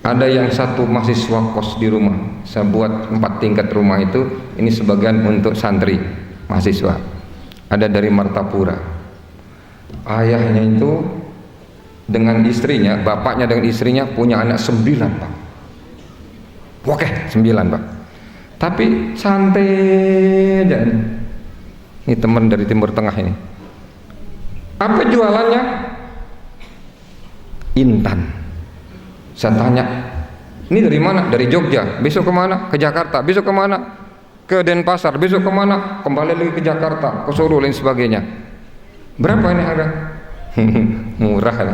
Ada yang satu mahasiswa kos di rumah. Saya buat 4 tingkat rumah itu. Ini sebagian untuk santri mahasiswa. Ada dari Martapura. Ayahnya itu dengan istrinya, bapaknya dengan istrinya punya anak 9, Pak. Oke, 9, Pak. Tapi santai aja. Ini teman dari Timur Tengah ini. Apa jualannya? Intan. Saya tanya, ini dari mana? Dari Jogja. Besok kemana? Ke Jakarta. Besok kemana? Ke Denpasar. Besok kemana? Kembali lagi ke Jakarta, ke Solo, lain sebagainya. Berapa ini harga? Murah kan?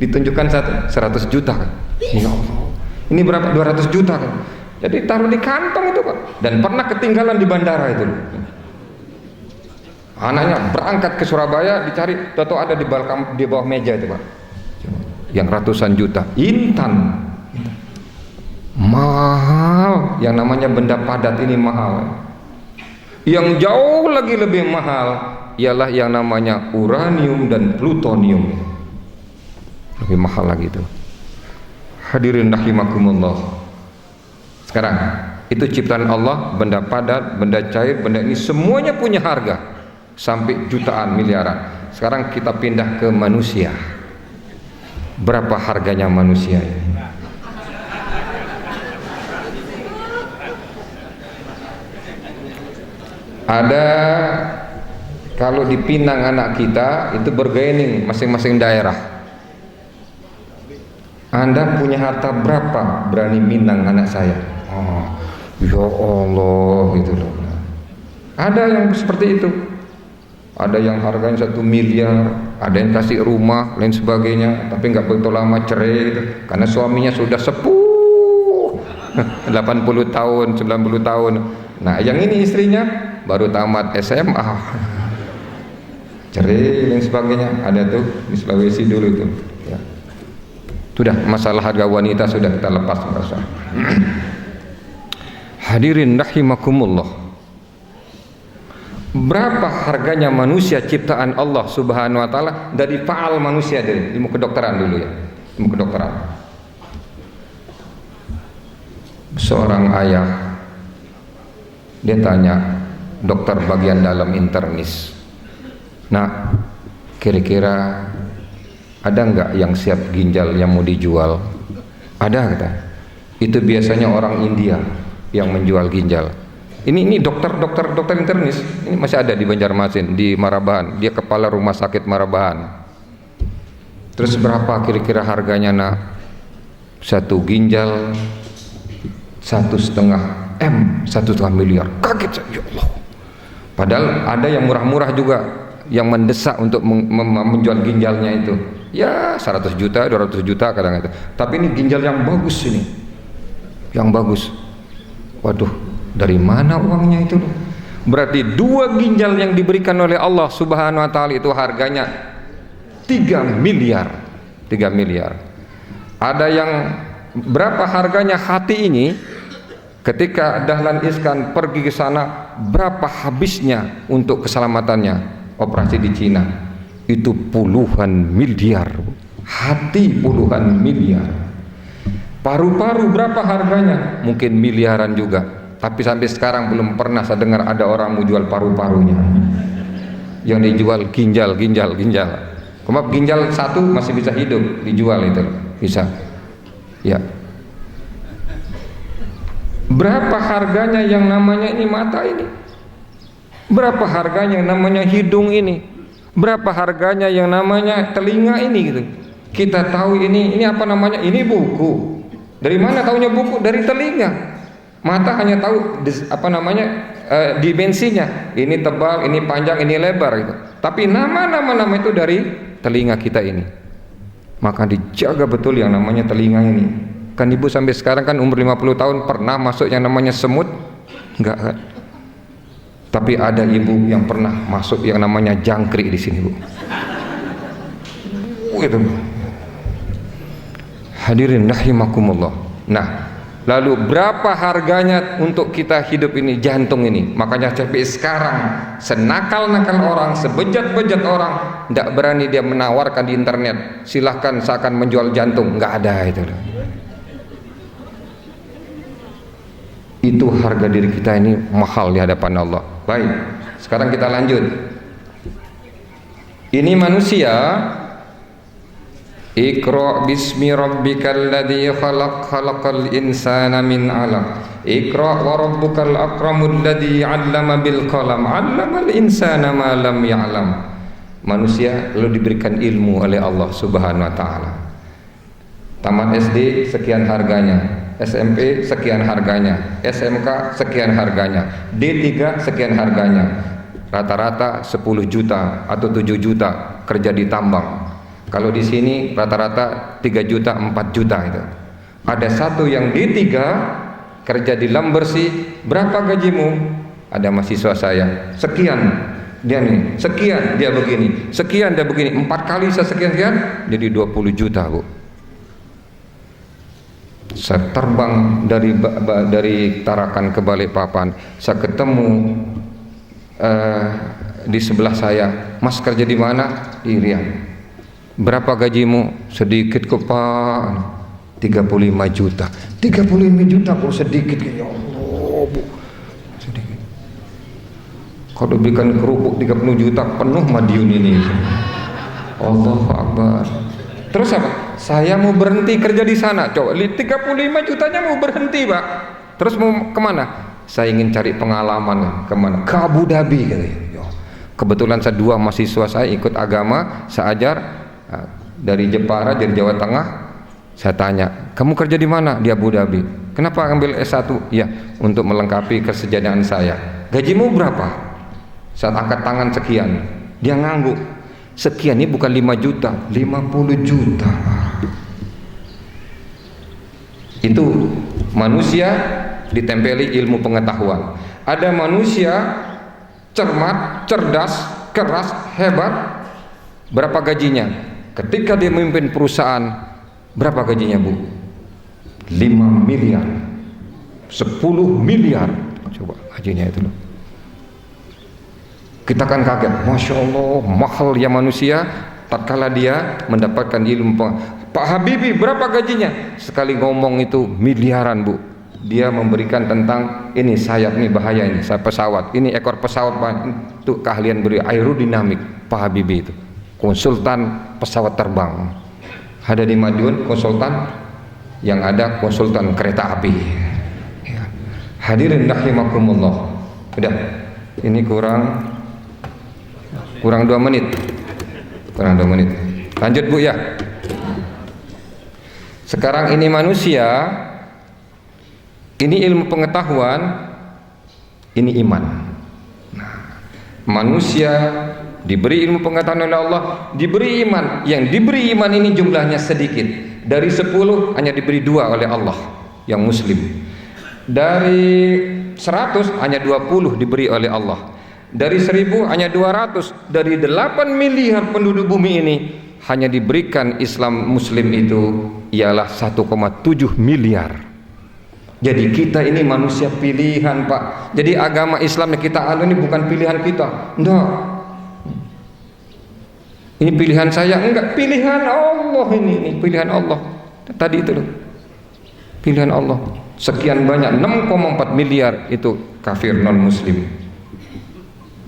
Ditunjukkan 100 juta kan? Ya Allah. Ini berapa? 200 juta kan? Jadi taruh di kantong itu, Pak. Dan pernah ketinggalan di bandara itu. Anaknya berangkat ke Surabaya, dicari, tahu ada di bawah meja itu, Pak. Yang ratusan juta. Intan. Mahal. Yang namanya benda padat ini mahal. Yang jauh lagi lebih mahal ialah yang namanya uranium dan plutonium. Lebih mahal lagi itu. Hadirin rahimakumullah. Sekarang itu ciptaan Allah, benda padat, benda cair, benda ini semuanya punya harga sampai jutaan, miliaran. Sekarang kita pindah ke manusia. Berapa harganya manusia ini? Ada, kalau di Pinang anak kita itu bergaining masing-masing daerah. Anda punya harta berapa berani minang anak saya? Oh, ya Allah, gitu loh. Ada yang seperti itu. Ada yang harganya 1 miliar, ada yang kasih rumah, lain sebagainya, tapi nggak begitu lama cerai gitu. Karena suaminya sudah sepuh 80 tahun, 90 tahun. Nah, yang ini istrinya baru tamat SMA, cerai dan sebagainya. Ada tuh di Sulawesi dulu tuh ya. Sudah, masalah harga wanita sudah kita lepas, merasa. Hadirin rahimakumullah. Berapa harganya manusia ciptaan Allah Subhanahu wa taala dari faal manusia, dari ilmu kedokteran dulu ya. Ilmu kedokteran. Seorang ayah dia tanya dokter bagian dalam internis. Nah, kira-kira ada nggak yang siap ginjal yang mau dijual? Ada, kata. Itu biasanya orang India yang menjual ginjal. Ini dokter internis. Ini masih ada di Banjarmasin, di Marabahan. Dia kepala rumah sakit Marabahan. Terus berapa kira-kira harganya, nak? 1 ginjal 1,5 M, 1,5 miliar. Kaget saya, ya Allah. Padahal ada yang murah-murah juga yang mendesak untuk menjual ginjalnya itu. Ya 100 juta, 200 juta kadang-kadang. Tapi ini ginjal yang bagus ini. Yang bagus. Waduh, dari mana uangnya itu? Berarti 2 ginjal yang diberikan oleh Allah Subhanahu wa taala itu harganya 3 miliar. 3 miliar. Ada yang berapa harganya hati ini? Ketika Dahlan Iskan pergi ke sana, berapa habisnya untuk keselamatannya? Operasi di Cina. Itu puluhan miliar. Hati puluhan miliar. Paru-paru berapa harganya? Mungkin miliaran juga. Tapi sampai sekarang belum pernah saya dengar ada orang mau jual paru-parunya. Yang dijual ginjal. Maaf, ginjal 1 masih bisa hidup, dijual itu bisa. Ya. Berapa harganya yang namanya ini mata ini? Berapa harganya yang namanya hidung ini? Berapa harganya yang namanya telinga ini gitu? Kita tahu ini apa namanya? Ini buku. Dari mana taunya buku? Dari telinga. Mata hanya tahu apa namanya dimensinya. Ini tebal, ini panjang, ini lebar gitu. Tapi nama itu dari telinga kita ini. Maka dijaga betul yang namanya telinga ini. Kan ibu sampai sekarang kan umur 50 tahun pernah masuk yang namanya semut? Enggak kan? Tapi ada ibu yang pernah masuk yang namanya jangkrik di sini, Bu. Gitu. Hadirin rahimakumullah. Nah, lalu berapa harganya untuk kita hidup ini, jantung ini? Makanya sampai sekarang senakal-nakal orang, sebejat-bejat orang, tidak berani dia menawarkan di internet, silahkan saya akan menjual jantung. Nggak ada itu. Itu harga diri kita ini mahal di hadapan Allah. Baik, sekarang kita lanjut. Ini manusia. Iqra bismi rabbikal ladzi khalaq, khalaqal insana min 'alaq. Iqra wa rabbukal akramul ladzi 'allama bil qalam, 'allamal insana ma lam ya'lam. Manusia lalu diberikan ilmu oleh Allah Subhanahu wa taala. Tamat SD sekian harganya, SMP sekian harganya, SMK sekian harganya, D3 sekian harganya. Rata-rata 10 juta atau 7 juta kerja di tambang. Kalau di sini rata-rata 3 juta, 4 juta itu. Ada satu yang D3 kerja di lem bersih, berapa gajimu? Ada mahasiswa saya, sekian. Dia nih, sekian dia begini, sekian dia begini, 4 kali saya sekian, jadi 20 juta, Bu. Saya terbang dari Tarakan ke Balikpapan, saya ketemu di sebelah saya, Mas kerja di mana? Di Irian. Berapa gajimu? Sedikit kok Pak, 35 juta. 35 juta kok sedikit, ya Allah, Bu, sedikit. Kalau berikan kerupuk 30 juta penuh Madiun ini. Allahu Akbar. Terus apa? Saya mau berhenti kerja di sana. Coba 35 jutanya mau berhenti, Pak. Terus mau kemana? Saya ingin cari pengalaman. Kemana? Ke Abu Dhabi katanya. Kebetulan saya 2 mahasiswa saya ikut agama, saya ajar dari Jepara, dari Jawa Tengah. Saya tanya, kamu kerja di mana? Di Abu Dhabi. Kenapa ambil S1? Ya, untuk melengkapi kesejahteraan saya. Gajimu berapa? Saya angkat tangan sekian. Dia ngangguk. Sekian ini bukan 5 juta, 50 juta. Itu manusia ditempeli ilmu pengetahuan. Ada manusia cermat, cerdas, keras, hebat. Berapa gajinya? Ketika dia memimpin perusahaan, berapa gajinya, Bu? 5 miliar, 10 miliar. Coba gajinya itu loh. Kita kan kaget, Masya Allah, mahal ya manusia. Tatkala dia mendapatkan ilmu. Pak Habibie berapa gajinya? Sekali ngomong itu miliaran, Bu. Dia memberikan tentang ini sayap nih bahaya ini, sayap pesawat, ini ekor pesawat, itu keahlian beri aerodinamik. Pak Habibie itu konsultan pesawat terbang. Ada di Madiun konsultan, yang ada konsultan kereta api. Ya. Hadirin rahimakumullah. Udah, ini kurang 2 menit. Kurang 2 menit. Lanjut, Bu, ya. Sekarang ini manusia, ini ilmu pengetahuan, ini iman. Nah, manusia diberi ilmu pengetahuan oleh Allah, diberi iman. Yang diberi iman ini jumlahnya sedikit. Dari 10 hanya diberi 2 oleh Allah yang muslim. Dari 100 hanya 20 diberi oleh Allah. Dari 1000 hanya 200. Dari 8 miliar penduduk bumi ini hanya diberikan Islam muslim itu ialah 1,7 miliar. Jadi kita ini manusia pilihan, Pak. Jadi agama Islam yang kita anu ini bukan pilihan kita. Enggak. Ini pilihan saya, enggak, pilihan Allah ini pilihan Allah. Tadi itu loh. Pilihan Allah. Sekian banyak, 6,4 miliar itu kafir non muslim.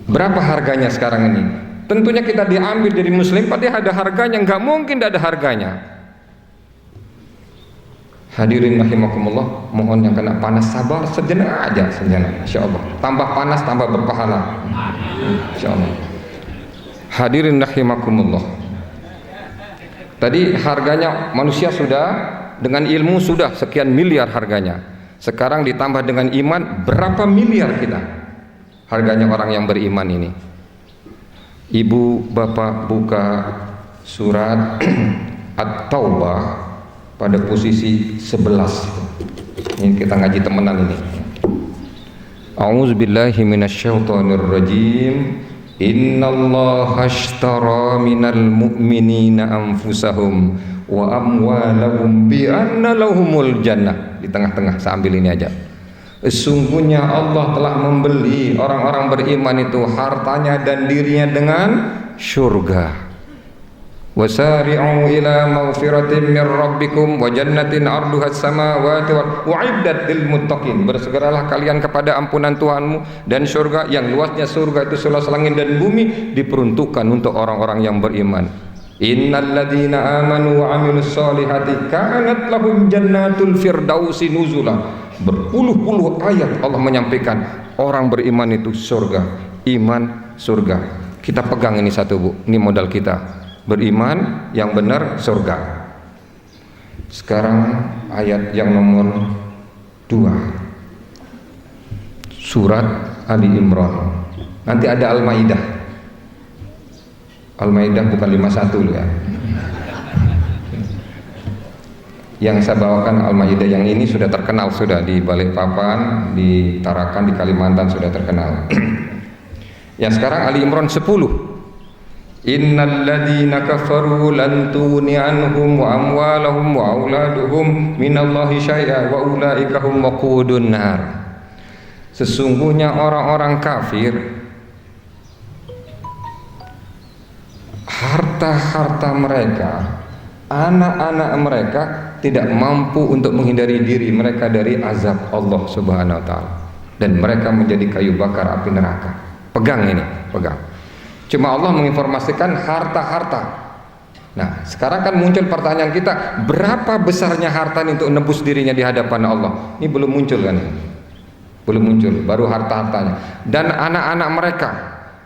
Berapa harganya sekarang ini? Tentunya kita diambil dari muslim, pasti ada harganya, enggak mungkin tidak ada harganya. Hadirin rahimakumullah, mohon yang kena panas sabar sejenak aja, sejenak, insyaallah. Tambah panas tambah berpahala, insyaallah. Hadirin rahimakumullah. Tadi harganya manusia sudah, dengan ilmu sudah sekian miliar harganya. Sekarang ditambah dengan iman, berapa miliar kita harganya orang yang beriman ini. Ibu bapak buka surat At-Taubah pada posisi 11. Ini kita ngaji temenan ini. A'udzubillahi minasyaitonirrajim. Innallaha ashtara minal mu'minina anfusahum wa amwalahum bi anna lahumul jannah. Di tengah-tengah saya ambil ini aja. Sesungguhnya Allah telah membeli orang-orang beriman itu hartanya dan dirinya dengan surga. Wasari'u ila maghfiratin min rabbikum wa jannatin 'arduha as-samawati wal u'iddat lil muttaqin. Bersegeralah kalian kepada ampunan Tuhanmu dan surga yang luasnya surga itu seluas langit dan bumi, diperuntukkan untuk orang-orang yang beriman. Innal ladzina amanu wa 'amilus solihati kanat lahum jannatul firdausi nuzula. Berpuluh-puluh ayat Allah menyampaikan orang beriman itu surga, iman surga. Kita pegang ini satu, Bu. Ini modal kita. Beriman yang benar surga. Sekarang ayat yang nomor 2 surat Ali Imran. Nanti ada Al-Maidah. Al-Maidah bukan 51 ya. Yang saya bawakan Al-Maidah yang ini sudah terkenal, sudah di Balikpapan, di Tarakan, di Kalimantan sudah terkenal. Yang sekarang Ali Imran 10. Innal ladzina kafaru lan tughni anhum wa amwaluhum wa auladuhum minallahi syai'a wa ulaika hum waqudun nar. Sesungguhnya orang-orang kafir, harta-harta mereka, anak-anak mereka tidak mampu untuk menghindari diri mereka dari azab Allah Subhanahu wa taala, dan mereka menjadi kayu bakar api neraka. Pegang ini, pegang. Cuma Allah menginformasikan harta-harta. Nah, sekarang kan muncul pertanyaan kita, berapa besarnya harta ini untuk nebus dirinya di hadapan Allah? Ini belum muncul kan? Belum muncul, baru harta-hartanya. Dan anak-anak mereka,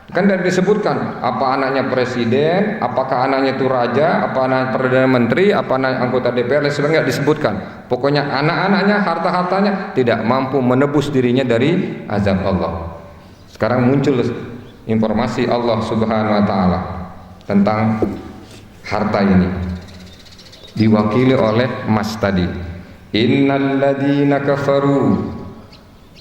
kan dari disebutkan, apa anaknya presiden, apakah anaknya itu raja, apa anaknya perdana menteri, apa anaknya anggota DPR, dan sebagainya disebutkan. Pokoknya anak-anaknya, harta-hartanya tidak mampu menebus dirinya dari azab Allah. Sekarang muncul informasi Allah Subhanahu wa taala tentang harta ini, diwakili oleh Mas tadi. Innal ladzina kafaru,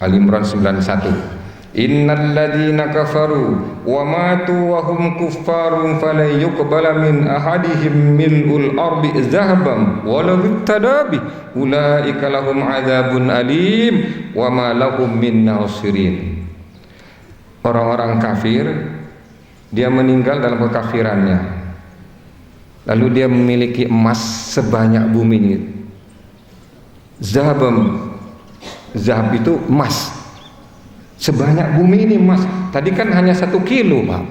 Ali Imran 91. Innal ladzina kafaru wa matu wa hum kuffarun falan yuqbala min ahadihim mil'ul ardi zahaban wa law ittadabi ulaika lahum adzabun alim wa ma lahum min nasirin. Orang-orang kafir, dia meninggal dalam kekafirannya, lalu dia memiliki emas sebanyak bumi ini. Zahab itu emas sebanyak bumi ini, emas. Tadi kan hanya 1 kilo, Pak.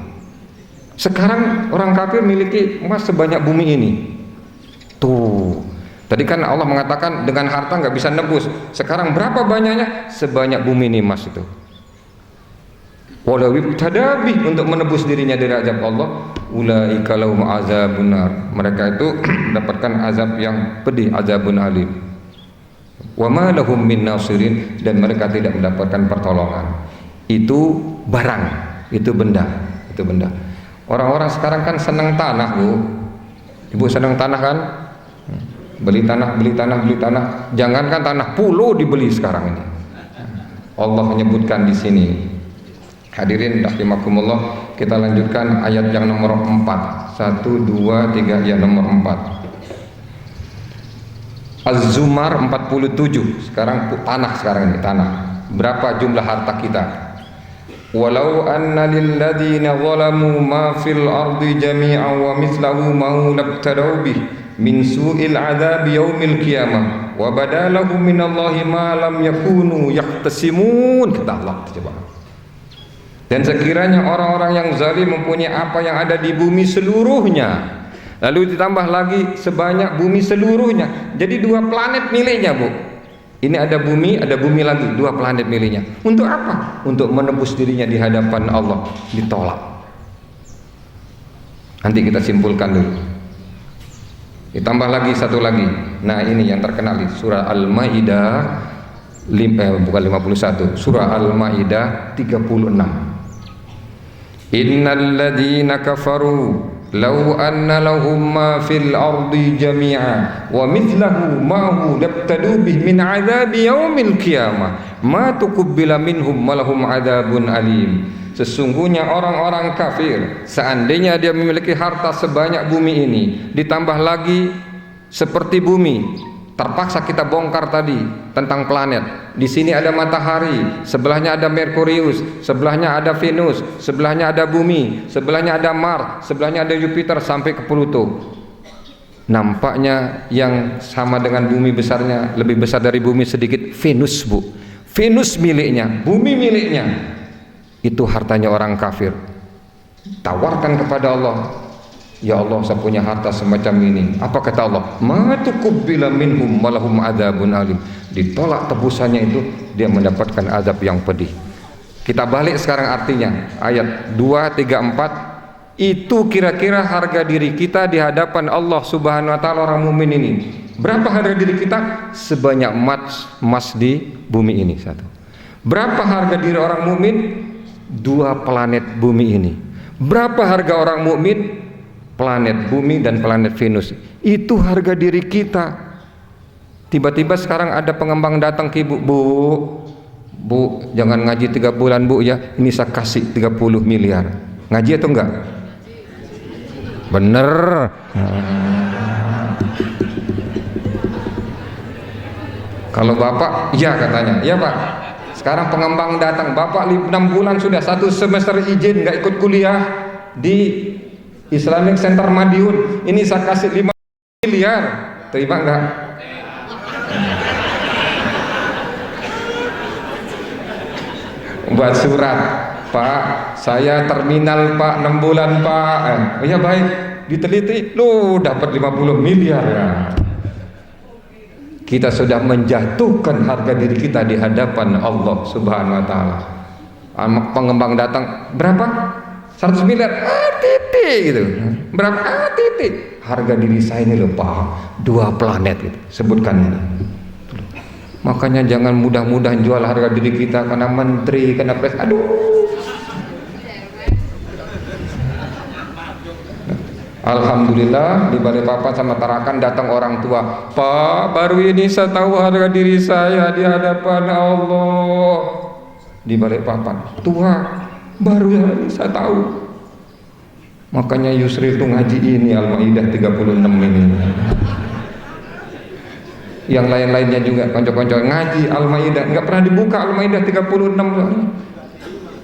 Sekarang orang kafir memiliki emas sebanyak bumi ini. Tuh, tadi kan Allah mengatakan dengan harta nggak bisa nebus. Sekarang berapa banyaknya? Sebanyak bumi ini emas itu. Walau tadabi, untuk menebus dirinya dari azab Allah, ulaika lahum azabun nar. Mereka itu mendapatkan azab yang pedih, azabun alim. Wa ma lahum min nasirin, dan mereka tidak mendapatkan pertolongan. Itu barang, itu benda, itu benda. Orang-orang sekarang kan senang tanah, Bu. Ibu senang tanah kan? Beli tanah, beli tanah, beli tanah. Jangankan tanah, pulau dibeli sekarang ini. Allah menyebutkan di sini. Hadirin rahimakumullah, kita lanjutkan ayat yang nomor 4. 1, 2, 3, ya nomor 4. Az-Zumar 47. Sekarang tanah, sekarang ini tanah. Berapa jumlah harta kita? Walau anna lil ladzina zalamu ma fil ardi jami'an wa mithlahu ma labtadau bih min su'il adzab yaumil qiyamah wa badalahum minallahi ma lam yakunu yahtasimun. Kata Allah, coba. Dan sekiranya orang-orang yang zalim mempunyai apa yang ada di bumi seluruhnya, lalu ditambah lagi sebanyak bumi seluruhnya, jadi 2 planet miliknya, Bu. Ini ada bumi lagi, 2 planet miliknya. Untuk apa? Untuk menebus dirinya di hadapan Allah, ditolak. Nanti kita simpulkan dulu. Ditambah lagi satu lagi. Nah, ini yang terkenal di surah Al-Maidah bukan 51, surah Al-Maidah 36. Innal ladzina kafaru law anna lahum ma fil ardi jami'a wa mithlahu ma'hu labtadu bih min 'adzabi yaumil qiyamah ma tuqbila minhum wa lahum 'adzabun alim. Sesungguhnya orang-orang kafir, seandainya dia memiliki harta sebanyak bumi ini, ditambah lagi seperti bumi, Terpaksa kita bongkar tadi tentang planet. Di sini ada matahari, sebelahnya ada Merkurius, sebelahnya ada Venus, sebelahnya ada bumi, sebelahnya ada Mars, sebelahnya ada Jupiter sampai ke Pluto. Nampaknya yang sama dengan bumi besarnya, lebih besar dari bumi sedikit, Venus, Bu. Venus miliknya, bumi miliknya. Itu hartanya orang kafir. Tawarkan kepada Allah, ya Allah, saya punya harta semacam ini. Apa kata Allah? Ma tuqbila minhum walahum adzabun alim. Ditolak tebusannya itu, dia mendapatkan azab yang pedih. Kita balik sekarang artinya ayat 2, 3, 4. Itu kira-kira harga diri kita di hadapan Allah Subhanahu wa taala orang mukmin ini. Berapa harga diri kita? Sebanyak emas di bumi ini satu. Berapa harga diri orang mukmin? 2 planet bumi ini. Berapa harga orang mukmin? Planet bumi dan planet Venus. Itu harga diri kita. Tiba-tiba sekarang ada pengembang datang ke ibu, Bu, jangan ngaji 3 bulan Bu ya, ini saya kasih 30 miliar. Ngaji atau enggak? Bener. Kalau bapak, iya katanya, iya Pak. Sekarang pengembang datang, bapak 6 bulan sudah 1 semester izin nggak ikut kuliah di Islamic Center Madiun. Ini saya kasih 5 miliar, terima nggak? Buat surat, Pak, saya terminal Pak 6 bulan Pak. Ya baik, diteliti, lu dapat 50 miliar ya. Kita sudah menjatuhkan harga diri kita di hadapan Allah Subhanahu wa taala. Pengembang datang, berapa? 100 miliar. Titik gitu. Berapa? Titik. Harga diri saya ini loh Pak, 2 planet gitu. Sebutkan ini. Makanya jangan mudah-mudahan jual harga diri kita karena menteri, karena presiden. Aduh. Alhamdulillah di Balikpapan sama Tarakan datang orang tua. Pak, baru ini saya tahu harga diri saya di hadapan Allah. Di Balikpapan. Tua, baru ini saya tahu. Makanya Yusri itu ngaji ini Al-Maidah 36 ini. Yang lain-lainnya juga konco-konco ngaji Al-Maidah, enggak pernah dibuka Al-Maidah 36.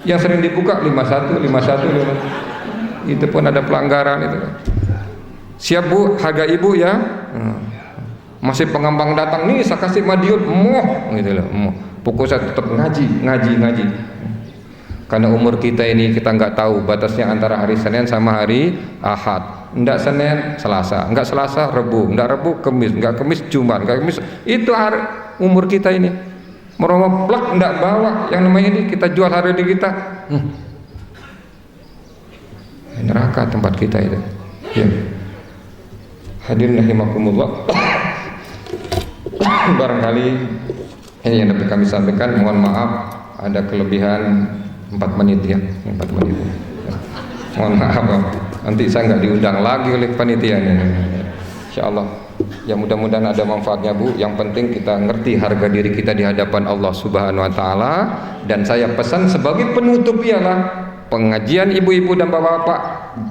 Yang sering dibuka 51. Itu pun ada pelanggaran itu. Siap Bu, harga ibu ya. Masih pengembang datang nih, saya kasih Madiun, moh gitu loh, moh. Pokok saya tetap ngaji. Karena umur kita ini kita nggak tahu batasnya antara hari Senin sama hari Ahad. Enggak Senin, Selasa, enggak Selasa, Rebu, enggak Rebu, Kemis, enggak Kemis, Jumat, enggak Kemis. Itu hari umur kita ini. Merongok plak enggak bawa yang namanya ini kita jual harga diri kita. Neraka tempat kita itu. Ya. Hadirin rahimakumullah. Barangkali ini yang dapat kami sampaikan. Mohon maaf ada kelebihan 4 menit ya, 4 menit. Mohon maaf, nanti saya nggak diundang lagi oleh panitia ini. Insyaallah. Ya mudah-mudahan ada manfaatnya Bu. Yang penting kita ngerti harga diri kita di hadapan Allah Subhanahu wa taala. Dan saya pesan sebagai penutup ialah pengajian ibu-ibu dan bapak-bapak,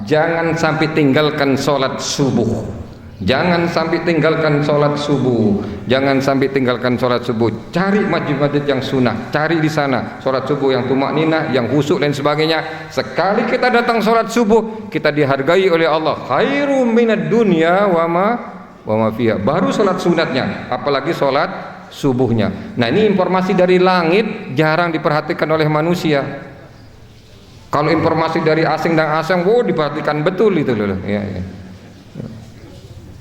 jangan sampai tinggalkan sholat subuh. Jangan sampai tinggalkan sholat subuh. Jangan sampai tinggalkan sholat subuh. Cari masjid-masjid yang sunnah. Cari di sana sholat subuh yang tumakninah, yang khusyuk dan sebagainya. Sekali kita datang sholat subuh, kita dihargai oleh Allah. Khairum minad dunya wa ma fiha. Baru sholat sunatnya, apalagi sholat subuhnya. Nah ini informasi dari langit jarang diperhatikan oleh manusia. Kalau informasi dari asing dan asing, diperhatikan betul itu loh. Ya.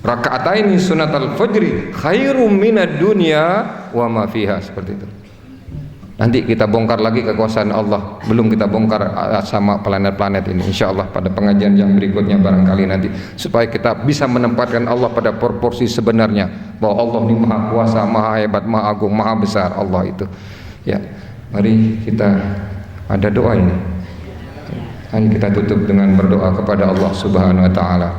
Raka'ataini sunatal fajri khairum minad dunya wa ma fiha, seperti itu. Nanti kita bongkar lagi kekuasaan Allah. Belum kita bongkar sama planet-planet ini. Insyaallah pada pengajian yang berikutnya barangkali nanti, supaya kita bisa menempatkan Allah pada proporsi sebenarnya, bahwa Allah ini maha kuasa, maha hebat, maha agung, maha besar Allah itu. Ya, mari kita ada doa ini. Mari kita tutup dengan berdoa kepada Allah Subhanahu wa taala.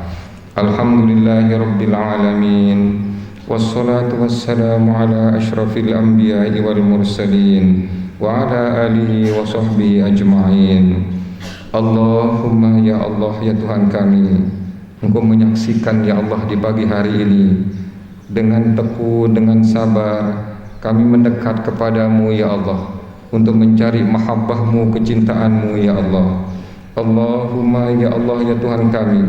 Alhamdulillahirabbil alamin. Wassalatu wassalamu ala asyrafil anbiya'i wal mursalin wa ala alihi wa sahbihi ajma'in. Allahumma ya Allah ya Tuhan kami, Engkau menyaksikan ya Allah di pagi hari ini dengan tekun, dengan sabar kami mendekat kepadamu ya Allah, untuk mencari mahabbahmu, kecintaanmu ya Allah. Allahumma ya Allah ya Tuhan kami,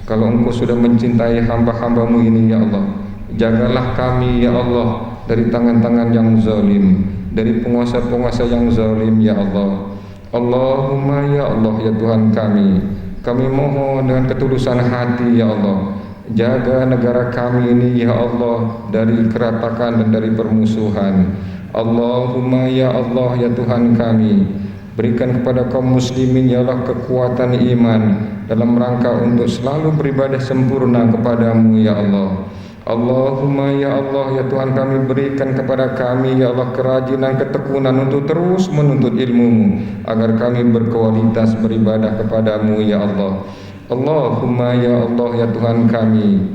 kalau Engkau sudah mencintai hamba-hambamu ini ya Allah, jagalah kami ya Allah dari tangan-tangan yang zalim, dari penguasa-penguasa yang zalim ya Allah. Allahumma ya Allah ya Tuhan kami mohon dengan ketulusan hati ya Allah, jaga negara kami ini ya Allah dari keratakan dan dari permusuhan. Allahumma ya Allah ya Tuhan kami, berikan kepada kaum muslimin ya Allah kekuatan iman dalam rangka untuk selalu beribadah sempurna kepadamu ya Allah. Allahumma ya Allah ya Tuhan kami, berikan kepada kami ya Allah kerajinan, ketekunan untuk terus menuntut ilmu-Mu agar kami berkualitas beribadah kepadamu ya Allah. Allahumma ya Allah ya Tuhan kami,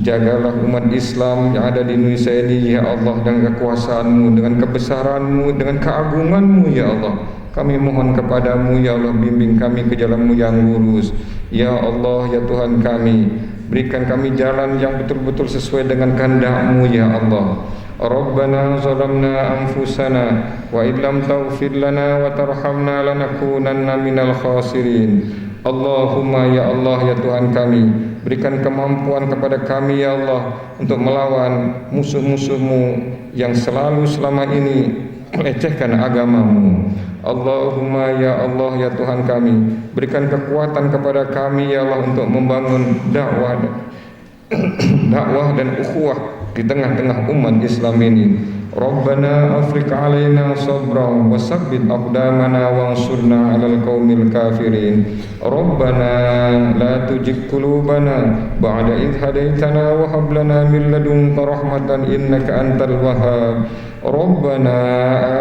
jagalah umat Islam yang ada di Indonesia ini ya Allah, dengan kekuasaan-Mu, dengan kebesaran-Mu, dengan keagungan-Mu ya Allah. Kami mohon kepadamu ya Allah, bimbing kami ke jalan-Mu yang lurus ya Allah ya Tuhan kami, berikan kami jalan yang betul-betul sesuai dengan kehendak-Mu ya Allah. Rabbana zalamna anfusana wa illam taghfir lana wa tarhamna lanakunanna minal khasirin. Allahumma ya Allah ya Tuhan kami, berikan kemampuan kepada kami ya Allah untuk melawan musuh-musuh-Mu yang selalu selama ini melecehkan agama-Mu. Allahumma ya Allah ya Tuhan kami, berikan kekuatan kepada kami ya Allah untuk membangun dakwah dan ukhuwah di tengah-tengah umat Islam ini. Rabbana afriq alaina sabran wa sabbit aqdamana wansurna 'alal qaumil kafirin. Rabbana la tujigh qulubana ba'da idh hadaitana wa hab lana min ladunka rahmatan innaka antal wahhab. Rabbana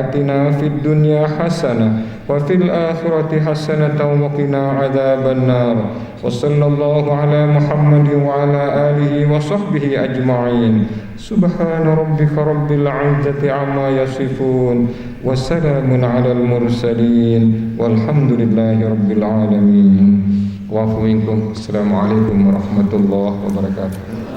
atina fid dunya hasanah wa fil akhirati hasanatan wa qina adzaban nar. Wa sallallahu ala Muhammadin wa ala alihi wa sahbihi ajma'in. Subhana rabbika rabbil izzati amma yasifun wa salamun alal mursalin walhamdulillahi rabbil alamin. Wa afu minkum. Assalamualaikum warahmatullahi wabarakatuh.